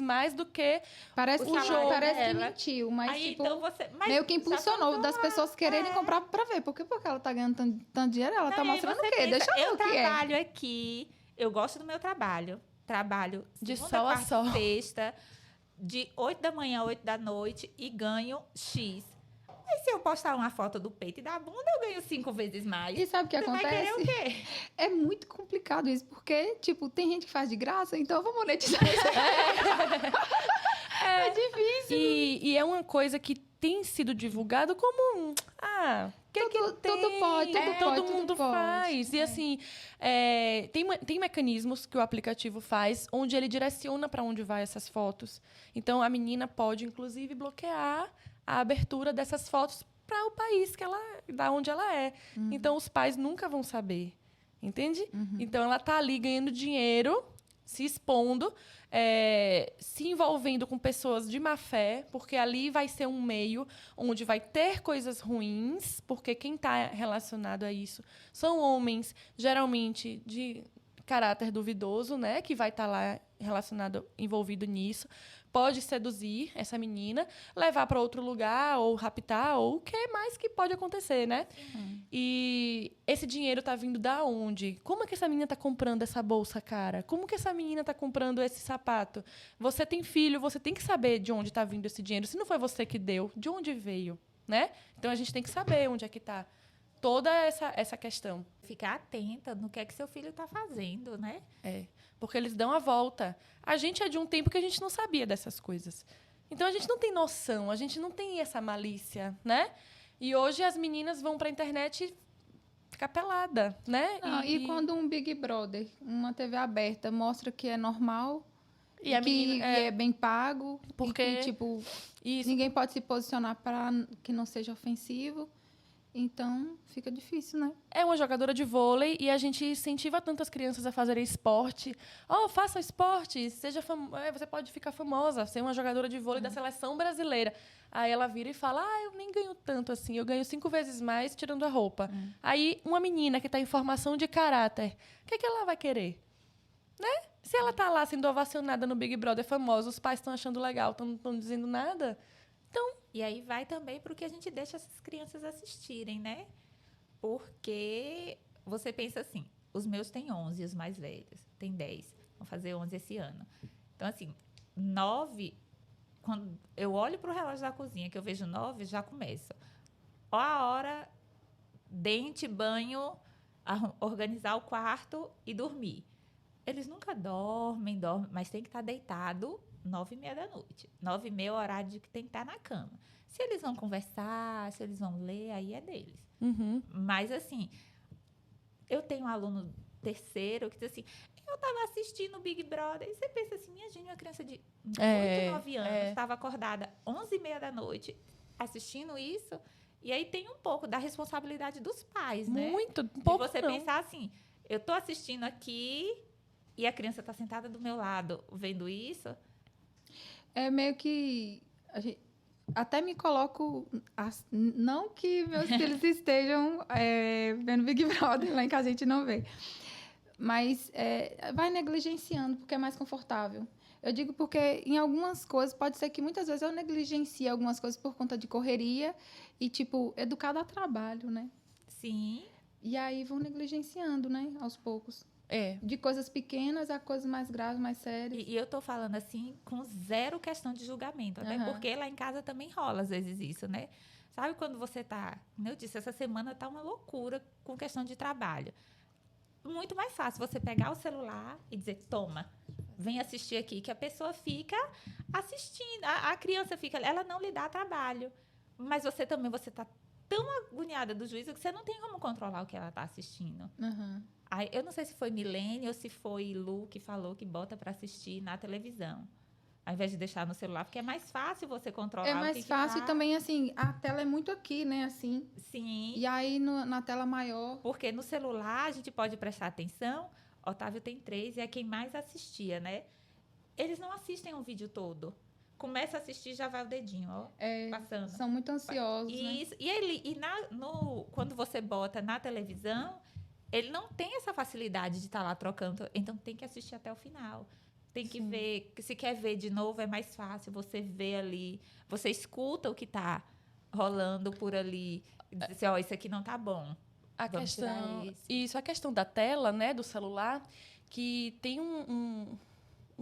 mais do que parece o jogo. Parece que mentiu, mas, aí, tipo, então meio que impulsionou das pessoas quererem comprar pra ver. Porque ela tá ganhando tanto dinheiro, ela tá mostrando o quê? Deixa eu ver o que é. Eu trabalho aqui, eu gosto do meu trabalho. Trabalho de segunda, sol a quarta, sol. Sexta, de 8 da manhã a 8 da noite e ganho X. Mas se eu postar uma foto do peito e da bunda, eu ganho 5 vezes mais. E sabe o que Você acontece? vai querer o quê? É muito complicado isso, porque, tipo, tem gente que faz de graça, então eu vou monetizar isso. É difícil. E é uma coisa que tem sido divulgado como Tudo pode, todo mundo faz. E assim, tem mecanismos que o aplicativo faz onde ele direciona para onde vai essas fotos. Então, a menina pode, inclusive, bloquear a abertura dessas fotos para o país da onde ela é. Então, os pais nunca vão saber. Entende? Então, ela está ali ganhando dinheiro, se expondo, se envolvendo com pessoas de má fé, porque ali vai ser um meio onde vai ter coisas ruins, porque quem está relacionado a isso são homens, geralmente de caráter duvidoso, né, que vai estar lá relacionado, envolvido nisso, pode seduzir essa menina, levar para outro lugar, ou raptar, ou o que mais que pode acontecer, né? E esse dinheiro tá vindo da onde? Como é que essa menina tá comprando essa bolsa cara? Como que essa menina tá comprando esse sapato? Você tem filho, você tem que saber de onde tá vindo esse dinheiro. Se não foi você que deu, de onde veio, né? Então, a gente tem que saber onde é que tá toda essa questão. Ficar atenta no que é que seu filho está fazendo, né? Porque eles dão a volta. A gente é de um tempo que a gente não sabia dessas coisas. Então, a gente não tem noção, a gente não tem essa malícia, né? E hoje as meninas vão para a internet ficar pelada, né? Não, e quando um Big Brother, uma TV aberta, mostra que é normal, e a menina, é bem pago, porque e que, tipo, ninguém pode se posicionar para que não seja ofensivo. Então, fica difícil, né? É uma jogadora de vôlei e a gente incentiva tantas crianças a fazerem esporte. Faça esporte, você pode ficar famosa, ser uma jogadora de vôlei da seleção brasileira. Aí ela vira e fala, eu nem ganho tanto assim, eu ganho 5 vezes mais tirando a roupa. Aí, uma menina que está em formação de caráter, o que ela vai querer? Né? Se ela está lá sendo ovacionada no Big Brother famosa, os pais estão achando legal, não estão dizendo nada... Então, e aí vai também para o que a gente deixa essas crianças assistirem, né? Porque você pensa assim, os meus têm 11, os mais velhos, têm 10, vão fazer 11 esse ano. Então, assim, 9, quando eu olho para o relógio da cozinha, que eu vejo 9, já começa. Ó a hora, dente, banho, organizar o quarto e dormir. Eles nunca dormem, mas tem que estar deitado 9h30 da noite. 9h30 é o horário de que tem que estar na cama. Se eles vão conversar, se eles vão ler, aí é deles. Mas, assim, eu tenho um aluno terceiro que diz assim, eu estava assistindo o Big Brother, e você pensa assim, minha gente, uma criança de 8, 9 anos, estava acordada 11h30 da noite assistindo isso, e aí tem um pouco da responsabilidade dos pais, né? Muito, um pouco de você pensar assim, eu estou assistindo aqui e a criança está sentada do meu lado vendo isso. É meio que... até me coloco... não que meus filhos estejam vendo Big Brother, lá em casa a gente não vê. Mas vai negligenciando, porque é mais confortável. Eu digo porque em algumas coisas, pode ser que muitas vezes eu negligencie algumas coisas por conta de correria e, tipo, educado a trabalho, né? Sim. E aí vão negligenciando, né? Aos poucos. De coisas pequenas a coisas mais graves, mais sérias. E eu tô falando assim com zero questão de julgamento, até porque lá em casa também rola às vezes isso, né? Sabe quando você tá... Como eu disse, essa semana tá uma loucura com questão de trabalho. Muito mais fácil você pegar o celular e dizer, toma, vem assistir aqui, que a pessoa fica assistindo. A criança fica... Ela não lhe dá trabalho. Mas você tá tão agoniada do juízo que você não tem como controlar o que ela tá assistindo. Aí, eu não sei se foi Milene ou se foi Lu que falou que bota para assistir na televisão, ao invés de deixar no celular, porque é mais fácil você controlar. É mais fácil e também, assim, a tela é muito aqui, né, assim. Sim. E aí, na tela maior... Porque no celular, a gente pode prestar atenção. Otávio tem 3 e é quem mais assistia, né? Eles não assistem um vídeo todo. Começa a assistir, já vai o dedinho, passando. São muito ansiosos, isso, né? Quando você bota na televisão... Ele não tem essa facilidade de estar lá trocando, então tem que assistir até o final. Tem que ver, se quer ver de novo é mais fácil, você vê ali, você escuta o que está rolando por ali, e diz assim, isso aqui não tá bom. A questão da tela, né, do celular, que tem um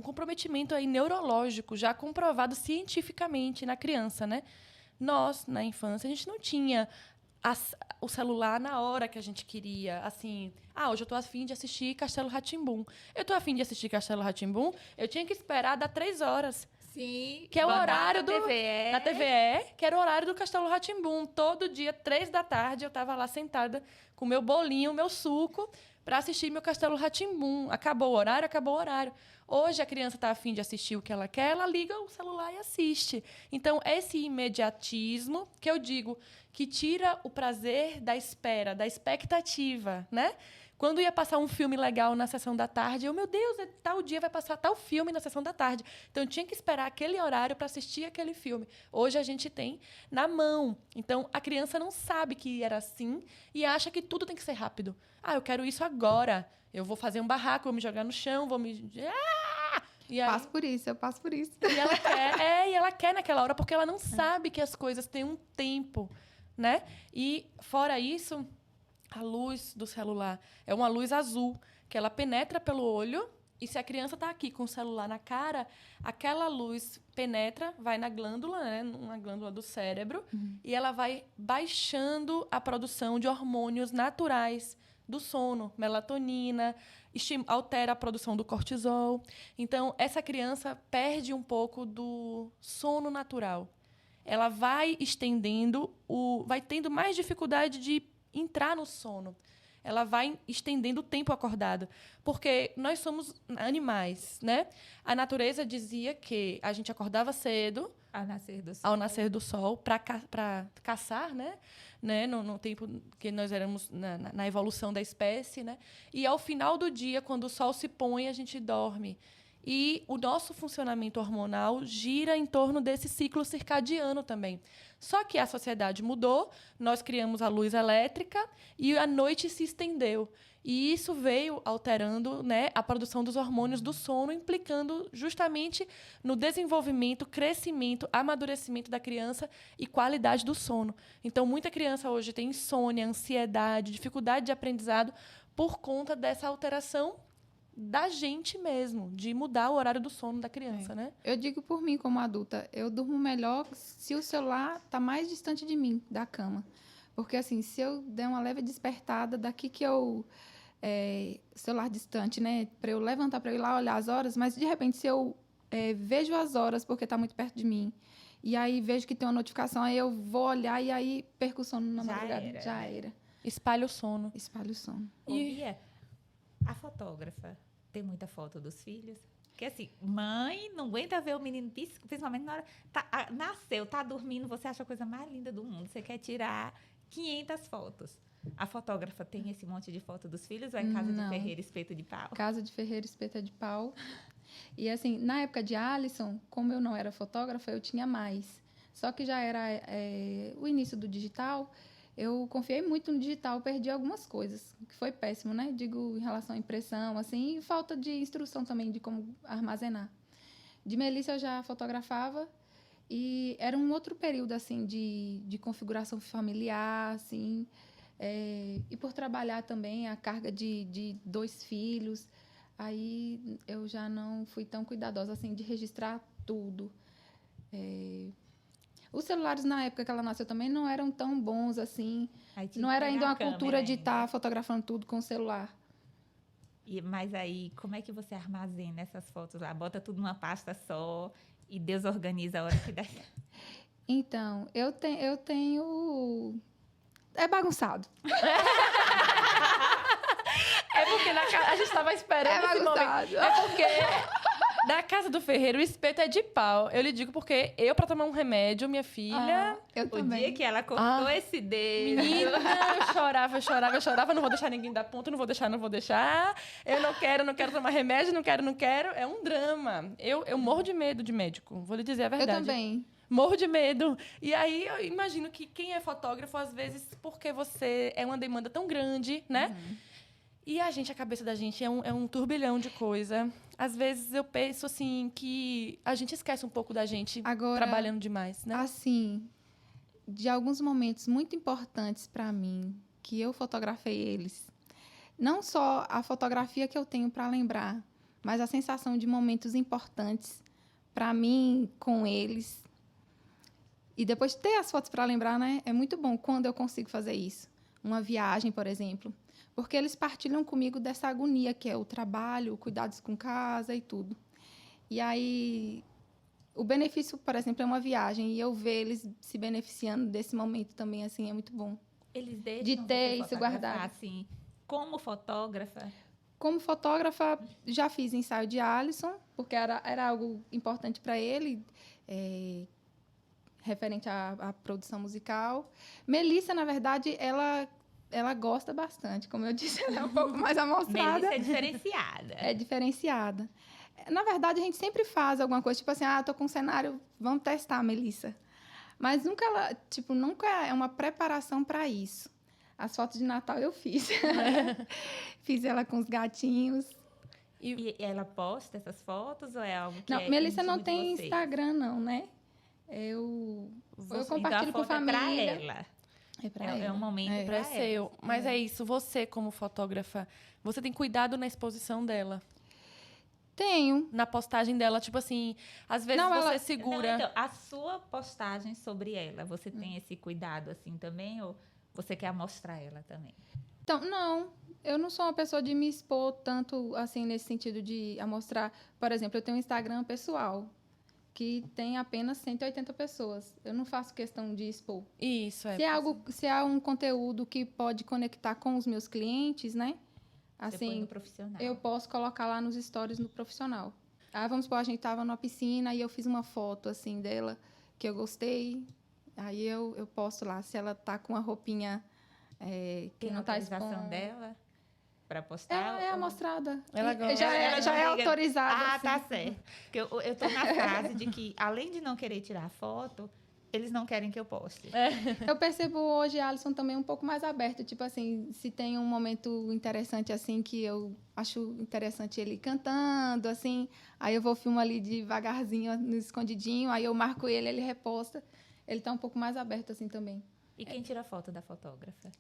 comprometimento aí neurológico já comprovado cientificamente na criança, né? Nós, na infância, a gente não tinha o celular na hora que a gente queria. Assim, hoje eu tô afim de assistir Castelo Rá-Tim-Bum. Eu tô afim de assistir Castelo Rá-Tim-Bum, eu tinha que esperar dar 3 horas. Sim. Que é o horário na TVE, que era o horário do Castelo Rá-Tim-Bum. Todo dia, 3 da tarde, eu tava lá sentada com meu bolinho, meu suco, para assistir meu Castelo Rá-Tim-Bum. Acabou o horário. Hoje a criança está afim de assistir o que ela quer, ela liga o celular e assiste. Então, esse imediatismo, que eu digo, que tira o prazer da espera, da expectativa, né? Quando ia passar um filme legal na sessão da tarde, meu Deus, tal dia vai passar tal filme na sessão da tarde. Então, eu tinha que esperar aquele horário para assistir aquele filme. Hoje, a gente tem na mão. Então, a criança não sabe que era assim e acha que tudo tem que ser rápido. Eu quero isso agora. Eu vou fazer um barraco, vou me jogar no chão, vou me... E aí, eu passo por isso. E ela quer naquela hora, porque ela não sabe que as coisas têm um tempo, né? E, fora isso, a luz do celular é uma luz azul, que ela penetra pelo olho E se a criança está aqui com o celular na cara, aquela luz penetra, vai na glândula, né, uma glândula do cérebro, e ela vai baixando a produção de hormônios naturais do sono, melatonina, altera a produção do cortisol. Então, essa criança perde um pouco do sono natural. Ela vai estendendo, vai tendo mais dificuldade de entrar no sono. Ela vai estendendo o tempo acordado. Porque nós somos animais, né? A natureza dizia que a gente acordava cedo, ao nascer do sol, para caçar, né? No tempo que nós éramos na evolução da espécie, né? E ao final do dia, quando o sol se põe, a gente dorme. E o nosso funcionamento hormonal gira em torno desse ciclo circadiano também. Só que a sociedade mudou, nós criamos a luz elétrica e a noite se estendeu. E isso veio alterando, né, a produção dos hormônios do sono, implicando justamente no desenvolvimento, crescimento, amadurecimento da criança e qualidade do sono. Então, muita criança hoje tem insônia, ansiedade, dificuldade de aprendizado por conta dessa alteração da gente mesmo, de mudar o horário do sono da criança, né? Eu digo por mim como adulta, eu durmo melhor se o celular está mais distante de mim, da cama. Porque, assim, se eu der uma leve despertada, daqui que eu... celular distante, né? Para eu levantar, para eu ir lá olhar as horas, mas, de repente, se eu vejo as horas porque está muito perto de mim, e aí vejo que tem uma notificação, aí eu vou olhar e aí perco o sono na madrugada. Já era. Espalha o sono. Espalha o sono. E Bia, a fotógrafa tem muita foto dos filhos? Porque, assim, mãe não aguenta ver o menino, principalmente na hora... nasceu, tá dormindo, você acha a coisa mais linda do mundo. Você quer tirar 500 fotos. A fotógrafa tem esse monte de foto dos filhos ou é casa de ferreiro, espeto de pau? Casa de ferreiro, espeto de pau. E, assim, na época de Alisson, como eu não era fotógrafa, eu tinha mais. Só que já era o início do digital... Eu confiei muito no digital, perdi algumas coisas, que foi péssimo, né? Digo, em relação à impressão, assim, e falta de instrução também de como armazenar. De Melissa eu já fotografava e era um outro período, assim, de configuração familiar, assim, e por trabalhar também a carga de 2 filhos, aí eu já não fui tão cuidadosa, assim, de registrar tudo. Os celulares, na época que ela nasceu, também não eram tão bons assim. Não era ainda uma cultura de estar fotografando tudo com o celular. Mas aí, como é que você armazena essas fotos lá? Bota tudo numa pasta só e Deus organiza a hora que dá? Então, eu tenho... É bagunçado. É porque a gente estava esperando esse momento. É porque... Na casa do ferreiro, o espeto é de pau. Eu lhe digo porque pra tomar um remédio, minha filha... eu também. O dia que ela cortou esse dedo... Menina, eu chorava. Não vou deixar ninguém dar ponto, não vou deixar. Eu não quero tomar remédio, não quero. É um drama. Eu morro de medo de médico, vou lhe dizer a verdade. Eu também. Morro de medo. E aí, eu imagino que quem é fotógrafo, às vezes, porque você é uma demanda tão grande, né? E a cabeça da gente é um turbilhão de coisa. Às vezes eu penso, assim, que a gente esquece um pouco da gente trabalhando demais, né? Assim, de alguns momentos muito importantes para mim, que eu fotografei eles. Não só a fotografia que eu tenho para lembrar, mas a sensação de momentos importantes para mim com eles. E depois ter as fotos para lembrar, né? É muito bom quando eu consigo fazer isso. Uma viagem, por exemplo. Porque eles partilham comigo dessa agonia que é o trabalho, cuidados com casa e tudo. E aí, o benefício, por exemplo, é uma viagem. E eu ver eles se beneficiando desse momento também, assim, é muito bom. Eles deixam de ter isso guardado. Assim, como fotógrafa? Como fotógrafa, já fiz ensaio de Alisson, porque era algo importante para ele, referente à produção musical. Melissa, na verdade, ela gosta bastante. Como eu disse, ela é um pouco mais amostrada. Melissa é diferenciada. É diferenciada. Na verdade, a gente sempre faz alguma coisa, tipo assim, tô com um cenário, vamos testar, Melissa. Mas nunca é uma preparação para isso. As fotos de Natal eu fiz. Fiz ela com os gatinhos. E ela posta essas fotos ou é algo que não, Melissa não tem Instagram, não, né? Eu compartilho com a família. É para ela. É um momento para ela. Mas é isso, você como fotógrafa, você tem cuidado na exposição dela? Tenho. Na postagem dela, tipo assim, às vezes você segura... Não, então, a sua postagem sobre ela, você tem esse cuidado assim também? Ou você quer mostrar ela também? Então, não. Eu não sou uma pessoa de me expor tanto, assim, nesse sentido de mostrar... Por exemplo, eu tenho um Instagram pessoal, que tem apenas 180 pessoas. Eu não faço questão de expor. Isso, Se é um conteúdo que pode conectar com os meus clientes, né? Assim, no profissional. Eu posso colocar lá nos stories no profissional. Vamos supor, a gente tava numa piscina e eu fiz uma foto, assim, dela, que eu gostei. Aí eu posto lá, se ela tá com uma roupinha que não tá expondo. Dela? Para postar? É amostrada. Ela gosta. Já é autorizada. Assim. Tá certo. Porque eu tô na fase de que, além de não querer tirar foto, eles não querem que eu poste. Eu percebo hoje a Alisson também um pouco mais aberto. Tipo assim, se tem um momento interessante, assim, que eu acho interessante ele cantando, assim, aí eu vou filmar ali devagarzinho, no escondidinho, aí eu marco ele reposta. Ele tá um pouco mais aberto, assim, também. E quem tira foto da fotógrafa?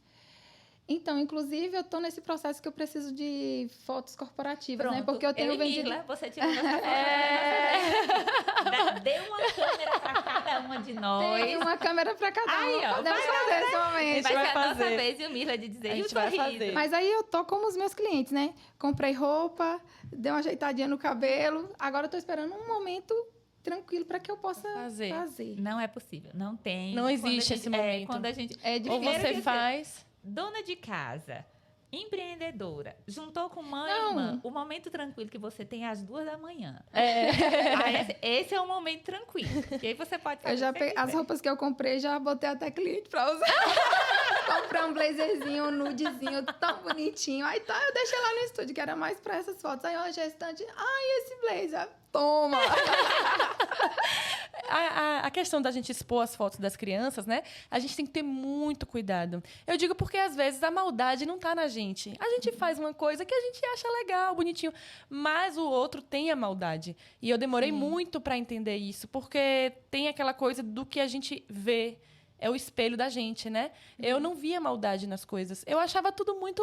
Então, inclusive, eu tô nesse processo que eu preciso de fotos corporativas, Pronto, né? Porque eu tenho vendido... você tirou essa foto. Dê uma câmera para cada uma de nós. Tem uma câmera para cada um. Aí, ó, podemos fazer esse momento. Vai ser a nossa vez e o Mirla de dizer. A gente vai fazer. Mas aí eu tô como os meus clientes, né? Comprei roupa, dei uma ajeitadinha no cabelo. Agora eu tô esperando um momento tranquilo para que eu possa fazer. Não é possível. Não tem. Não existe esse momento. Quando a gente... É difícil. Ou você faz... Dona de casa, empreendedora, juntou com mãe e irmã, o momento tranquilo que você tem às 2h. Esse é um momento tranquilo. E aí você pode fazer. Eu já peguei as roupas que eu comprei, já botei até cliente para usar. Comprei um blazerzinho, um nudezinho tão bonitinho. Aí tá, eu deixei lá no estúdio, que era mais para essas fotos. Aí uma gestante, esse blazer, toma! A questão da gente expor as fotos das crianças, né? A gente tem que ter muito cuidado. Eu digo porque, às vezes, a maldade não tá na gente. A gente faz uma coisa que a gente acha legal, bonitinho, mas o outro tem a maldade. E eu demorei muito para entender isso, porque tem aquela coisa do que a gente vê, é o espelho da gente, né? Eu não via maldade nas coisas. Eu achava tudo muito...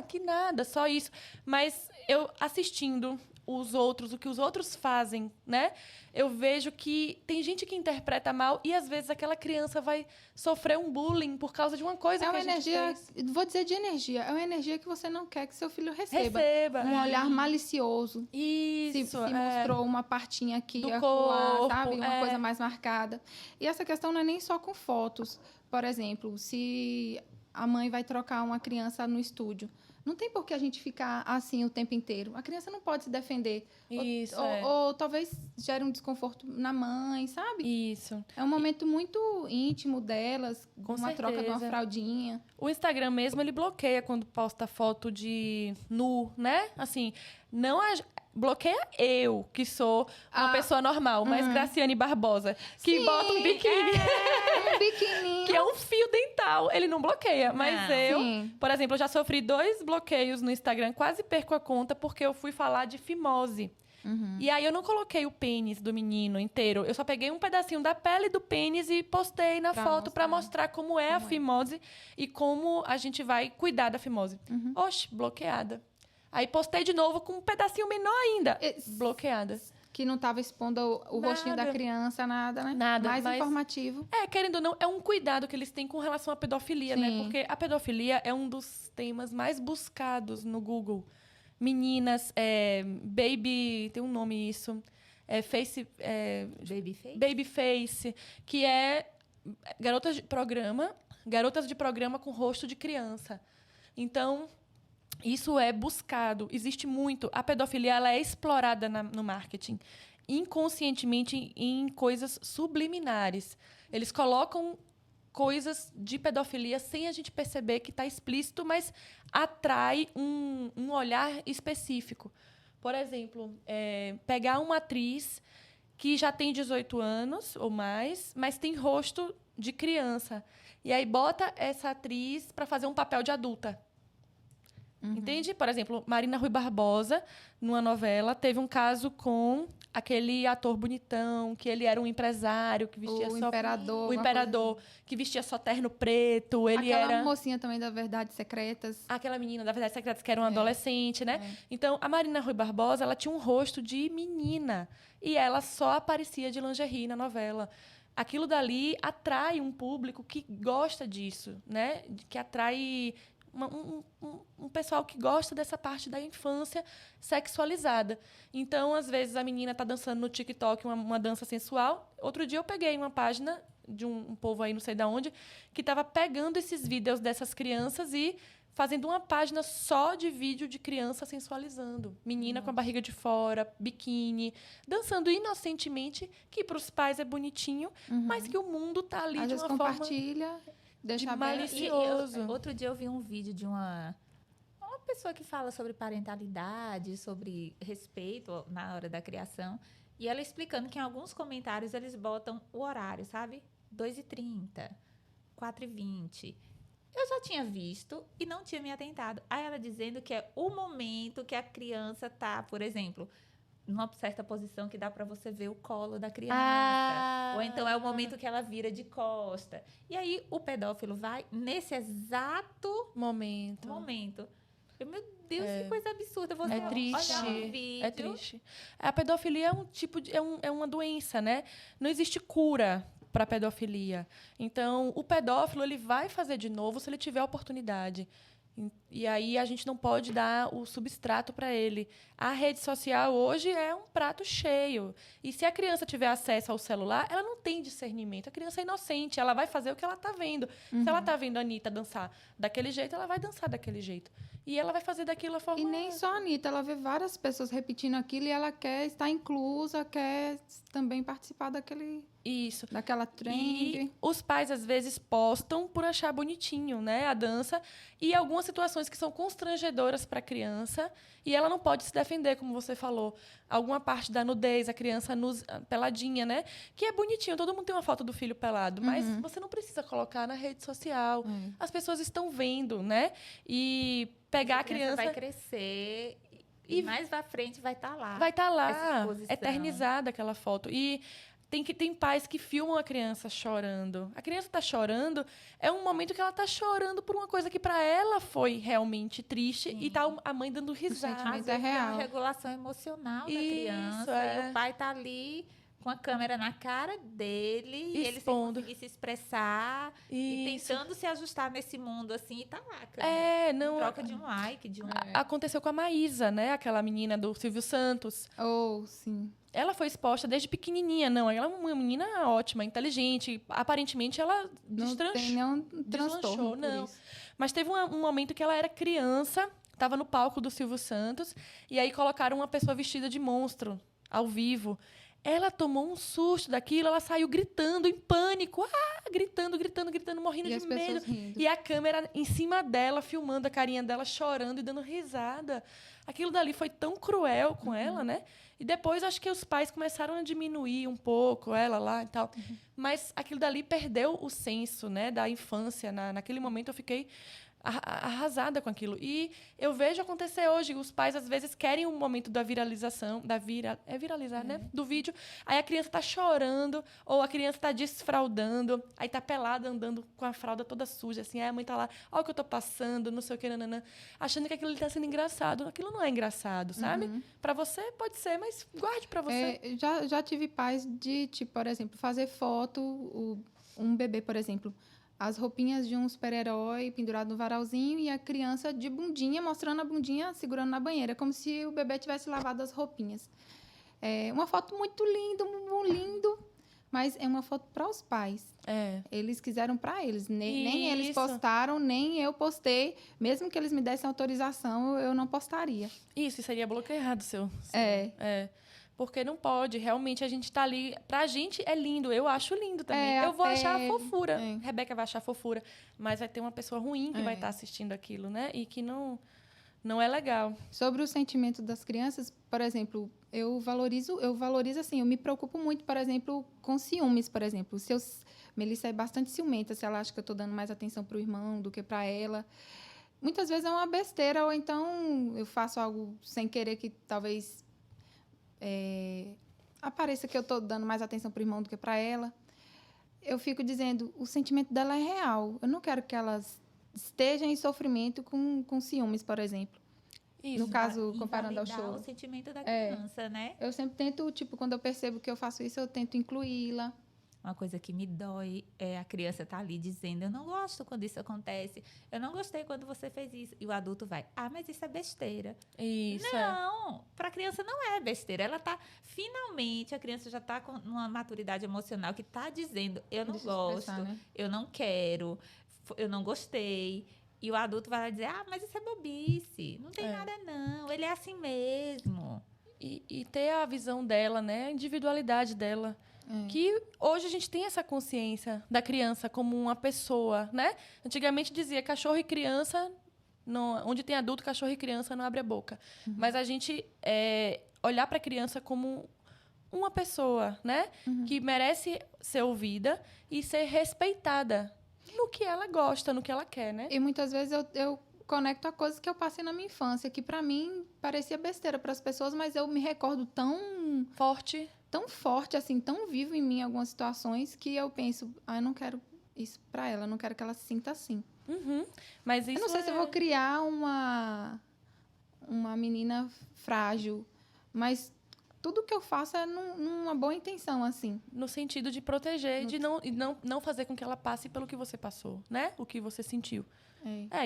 que nada, só isso. Mas eu assistindo o que os outros fazem, né? Eu vejo que tem gente que interpreta mal e, às vezes, aquela criança vai sofrer um bullying por causa de uma coisa que a gente fez. Vou dizer de energia. É uma energia que você não quer que seu filho receba. Um olhar malicioso. Isso. Se mostrou uma partinha aqui, do acolá, corpo, sabe? Uma coisa mais marcada. E essa questão não é nem só com fotos. Por exemplo, se a mãe vai trocar uma criança no estúdio, não tem por que a gente ficar assim o tempo inteiro. A criança não pode se defender. Isso, ou talvez gere um desconforto na mãe, sabe? Isso. É um momento muito íntimo delas, Com uma certeza. troca de uma fraldinha. O Instagram mesmo, ele bloqueia quando posta foto de nu, né? Assim, não bloqueia eu, que sou uma pessoa normal, mas Graciane Barbosa, que bota um biquíni. Um biquininho. Que é um fio dental. Ele não bloqueia, mas eu... Sim. Por exemplo, eu já sofri 2 bloqueios no Instagram, quase perco a conta, porque eu fui falar de fimose. E aí eu não coloquei o pênis do menino inteiro. Eu só peguei um pedacinho da pele do pênis e postei na foto para mostrar como é a fimose e como a gente vai cuidar da fimose. Oxe, bloqueada. Aí postei de novo com um pedacinho menor ainda. Bloqueada. Que não estava expondo o rostinho da criança, nada, né? Nada. Mais informativo. Querendo ou não, é um cuidado que eles têm com relação à pedofilia, né? Porque a pedofilia é um dos temas mais buscados no Google. Meninas, baby... Tem um nome isso. Babyface? Babyface, que é garotas de programa com rosto de criança. Então, isso é buscado, existe muito. A pedofilia ela é explorada no marketing, inconscientemente em coisas subliminares. Eles colocam coisas de pedofilia sem a gente perceber que está explícito, mas atrai um olhar específico. Por exemplo, pegar uma atriz que já tem 18 anos ou mais, mas tem rosto de criança. E aí bota essa atriz para fazer um papel de adulta. Entende? Por exemplo, Marina Rui Barbosa, numa novela, teve um caso com aquele ator bonitão, que ele era um empresário, que vestia O só... imperador. O imperador, que vestia só terno preto. Ele Aquela era... mocinha também da Verdades Secretas. Aquela menina da Verdades Secretas, que era uma adolescente, né? Então, a Marina Rui Barbosa, ela tinha um rosto de menina. E ela só aparecia de lingerie na novela. Aquilo dali atrai um público que gosta disso, né? Que atrai um pessoal que gosta dessa parte da infância sexualizada. Então, às vezes, a menina está dançando no TikTok uma dança sensual. Outro dia eu peguei uma página de um povo aí, não sei de onde, que estava pegando esses vídeos dessas crianças e fazendo uma página só de vídeo de criança sensualizando. Menina com a barriga de fora, biquíni, dançando inocentemente, que para os pais é bonitinho, mas que o mundo tá ali Às de vezes uma forma compartilha, deixa de aberto. malicioso. Outro dia eu vi um vídeo de uma pessoa que fala sobre parentalidade, sobre respeito na hora da criação, e ela explicando que em alguns comentários eles botam o horário, sabe? 2h30, 4h20. Eu já tinha visto e não tinha me atentado. Aí ela dizendo que é o momento que a criança tá, por exemplo, numa certa posição que dá para você ver o colo da criança. Ou então é o momento que ela vira de costa. E aí o pedófilo vai nesse exato momento. Meu Deus, que coisa absurda. Você É triste. olhar um vídeo. É triste. A pedofilia é um tipo de... É uma doença, né? Não existe cura para pedofilia. Então, o pedófilo ele vai fazer de novo se ele tiver a oportunidade. E aí a gente não pode dar o substrato para ele. A rede social hoje é um prato cheio. E se a criança tiver acesso ao celular, ela não tem discernimento. A criança é inocente, ela vai fazer o que ela está vendo. Se ela está vendo a Anitta dançar daquele jeito, ela vai dançar daquele jeito. E ela vai fazer daquilo a forma... E nem só a Anitta, ela vê várias pessoas repetindo aquilo e ela quer estar inclusa, quer também participar daquela trend. E os pais, às vezes, postam por achar bonitinho, né, a dança. E algumas situações que são constrangedoras para a criança. E ela não pode se defender, como você falou. Alguma parte da nudez, a criança peladinha, né? Que é bonitinho, todo mundo tem uma foto do filho pelado. Mas você não precisa colocar na rede social. As pessoas estão vendo, né? E pegar a criança... vai crescer... E mais pra frente vai estar lá. Vai estar lá, eternizada aquela foto. E tem pais que filmam a criança chorando. A criança está chorando, é um momento que ela está chorando por uma coisa que para ela foi realmente triste. Sim. E tá a mãe dando risada. Mas é real. É uma regulação emocional da criança. E o pai tá ali com a câmera na cara dele e ele sem conseguir se expressar e tentando se ajustar nesse mundo assim e tá lá, cara. Não, troca de um like, de um... Aconteceu com a Maísa, né? Aquela menina do Silvio Santos. Oh, sim. Ela foi exposta desde pequenininha, não. Ela é uma menina ótima, inteligente. Aparentemente, ela não tem nenhum transtorno não. Mas teve um momento que ela era criança, estava no palco do Silvio Santos, e aí colocaram uma pessoa vestida de monstro, ao vivo. Ela tomou um susto daquilo, ela saiu gritando, em pânico. Gritando, morrendo de medo. Rindo. E a câmera em cima dela, filmando a carinha dela, chorando e dando risada. Aquilo dali foi tão cruel com ela, né? E depois, acho que os pais começaram a diminuir um pouco ela lá e tal. Mas aquilo dali perdeu o senso, né, da infância. Naquele momento, eu fiquei arrasada com aquilo. E eu vejo acontecer hoje. Os pais, às vezes, querem um momento da viralização, viralizar, né? Do vídeo. Aí a criança está chorando, ou a criança está desfraldando, aí está pelada, andando com a fralda toda suja, assim. Aí a mãe está lá, olha o que eu estou passando, não sei o que, nananã, achando que aquilo está sendo engraçado. Aquilo não é engraçado, sabe? Para você, pode ser, mas guarde para você. Já tive pais de, tipo, por exemplo, fazer foto, um bebê, por exemplo, as roupinhas de um super-herói pendurado no varalzinho e a criança de bundinha, mostrando a bundinha, segurando na banheira, como se o bebê tivesse lavado as roupinhas. É uma foto muito linda, muito lindo, mas é uma foto para os pais. Eles quiseram para eles. Nem eles postaram, nem eu postei. Mesmo que eles me dessem autorização, eu não postaria. Isso seria bloqueado, seu. Porque não pode. Realmente, a gente tá ali... Pra gente, é lindo. Eu acho lindo também. Eu vou achar fofura. Rebeca vai achar fofura. Mas vai ter uma pessoa ruim que vai estar assistindo aquilo, né? E que não é legal. Sobre o sentimento das crianças, por exemplo, eu valorizo assim, eu me preocupo muito, por exemplo, com ciúmes, por exemplo. Melissa é bastante ciumenta, se ela acha que eu estou dando mais atenção para o irmão do que para ela. muitas vezes é uma besteira, ou então eu faço algo sem querer que talvez apareça que eu estou dando mais atenção para o irmão do que para ela. Eu fico dizendo, o sentimento dela é real. Eu não quero que elas estejam em sofrimento com ciúmes, por exemplo. Isso. No caso, comparando ao show. O sentimento da criança, né? Eu sempre tento, tipo, quando eu percebo que eu faço isso, eu tento incluí-la. Uma coisa que me dói é a criança estar ali dizendo, eu não gosto quando isso acontece, eu não gostei quando você fez isso. E o adulto vai, mas isso é besteira. Isso. Não, para a criança não é besteira. Ela tá, finalmente, a criança já está com uma maturidade emocional que está dizendo, eu não gosto, né? Eu não quero, eu não gostei. E o adulto vai lá dizer, mas isso é bobice, não tem nada não, ele é assim mesmo. E ter a visão dela, né? A individualidade dela. Que hoje a gente tem essa consciência da criança como uma pessoa, né? Antigamente dizia cachorro e criança, onde tem adulto, cachorro e criança não abre a boca. Uhum. Mas a gente olhar para a criança como uma pessoa, né? Uhum. Que merece ser ouvida e ser respeitada no que ela gosta, no que ela quer, né? E muitas vezes eu conecto a coisas que eu passei na minha infância, que para mim parecia besteira para as pessoas, mas eu me recordo tão forte, assim, tão vivo em mim algumas situações que eu penso, eu não quero isso para ela, eu não quero que ela se sinta assim. Uhum. Mas isso eu não sei se eu vou criar uma menina frágil, mas tudo que eu faço é numa boa intenção, assim. No sentido de proteger, de não fazer com que ela passe pelo que você passou, né? O que você sentiu.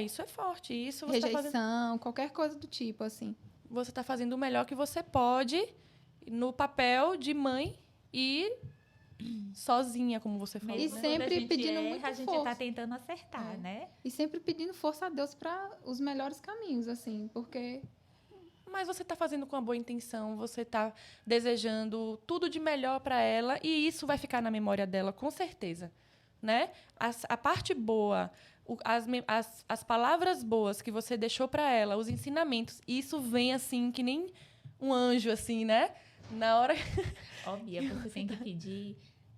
Isso é forte. Isso você rejeição, qualquer coisa do tipo, assim. Você está fazendo o melhor que você pode no papel de mãe e sozinha, como você falou. E sempre pedindo muita força. A gente está tentando acertar, né? E sempre pedindo força a Deus para os melhores caminhos, assim, porque... Mas você está fazendo com uma boa intenção, você está desejando tudo de melhor para ela e isso vai ficar na memória dela, com certeza, né? A parte boa, as palavras boas que você deixou para ela, os ensinamentos, isso vem assim que nem um anjo, assim, né? Na hora... Bia, você tem que pedir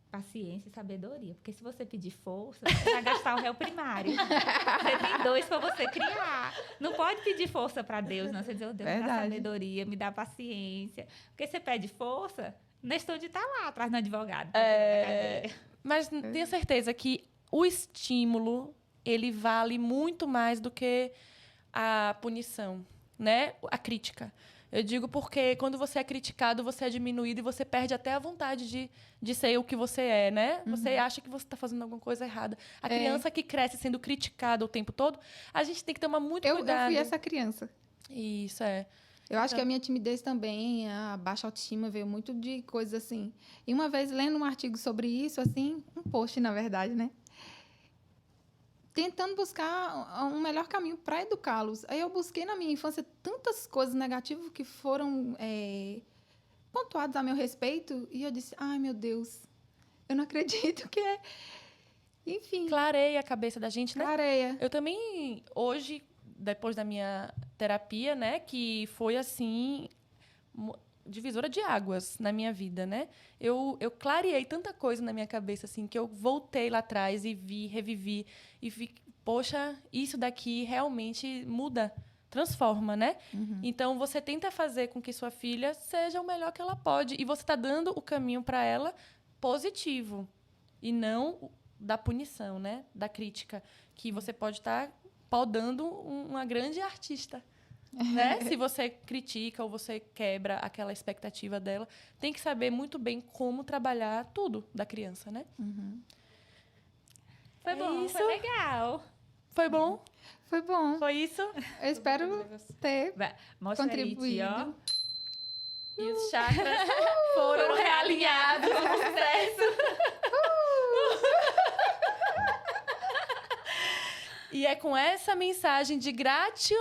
paciência e sabedoria. Porque se você pedir força, você vai gastar o réu primário. Você tem 2 para você criar. Não pode pedir força para Deus, não. Você diz, Deus, me dá sabedoria, me dá paciência. Porque você pede força, Nestor de estar lá atrás do advogado. Mas tenha certeza que o estímulo, ele vale muito mais do que a punição, né? A crítica. Eu digo porque quando você é criticado, você é diminuído e você perde até a vontade de ser o que você é, né? Uhum. Você acha que você está fazendo alguma coisa errada. A criança que cresce sendo criticada o tempo todo, a gente tem que tomar muito cuidado. Eu fui essa criança. Isso, Eu acho que a minha timidez também, a baixa autoestima, veio muito de coisas assim. E uma vez, lendo um artigo sobre isso, assim, um post, na verdade, né? Tentando buscar um melhor caminho para educá-los. Aí eu busquei na minha infância tantas coisas negativas que foram pontuadas a meu respeito. E eu disse, meu Deus, eu não acredito que é... Enfim. Clareia a cabeça da gente, né? Clareia. Eu também, hoje, depois da minha terapia, né? Que foi, assim, divisora de águas na minha vida, né? Eu clareei tanta coisa na minha cabeça, assim, que eu voltei lá atrás e revivi. E vi, poxa, isso daqui realmente muda, transforma, né? Uhum. Então, você tenta fazer com que sua filha seja o melhor que ela pode. E você está dando o caminho para ela positivo. E não da punição, né? Da crítica. Que você pode estar podando uma grande artista. Né? Se você critica ou você quebra aquela expectativa dela, tem que saber muito bem como trabalhar tudo da criança, né? Uhum. Foi bom, foi legal. Foi bom? Foi bom. Foi isso? Eu espero ter contribuído. Aí, e os chakras foram realinhados. Sucesso! E é com essa mensagem de gratiluz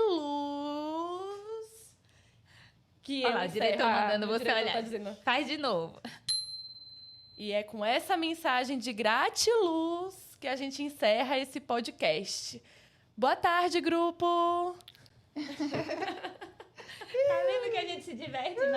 que olha lá, o diretor mandando você olhar. Tá dizendo. Faz de novo. E é com essa mensagem de gratiluz que a gente encerra esse podcast. Boa tarde, grupo! Tá vendo que a gente se diverte mais?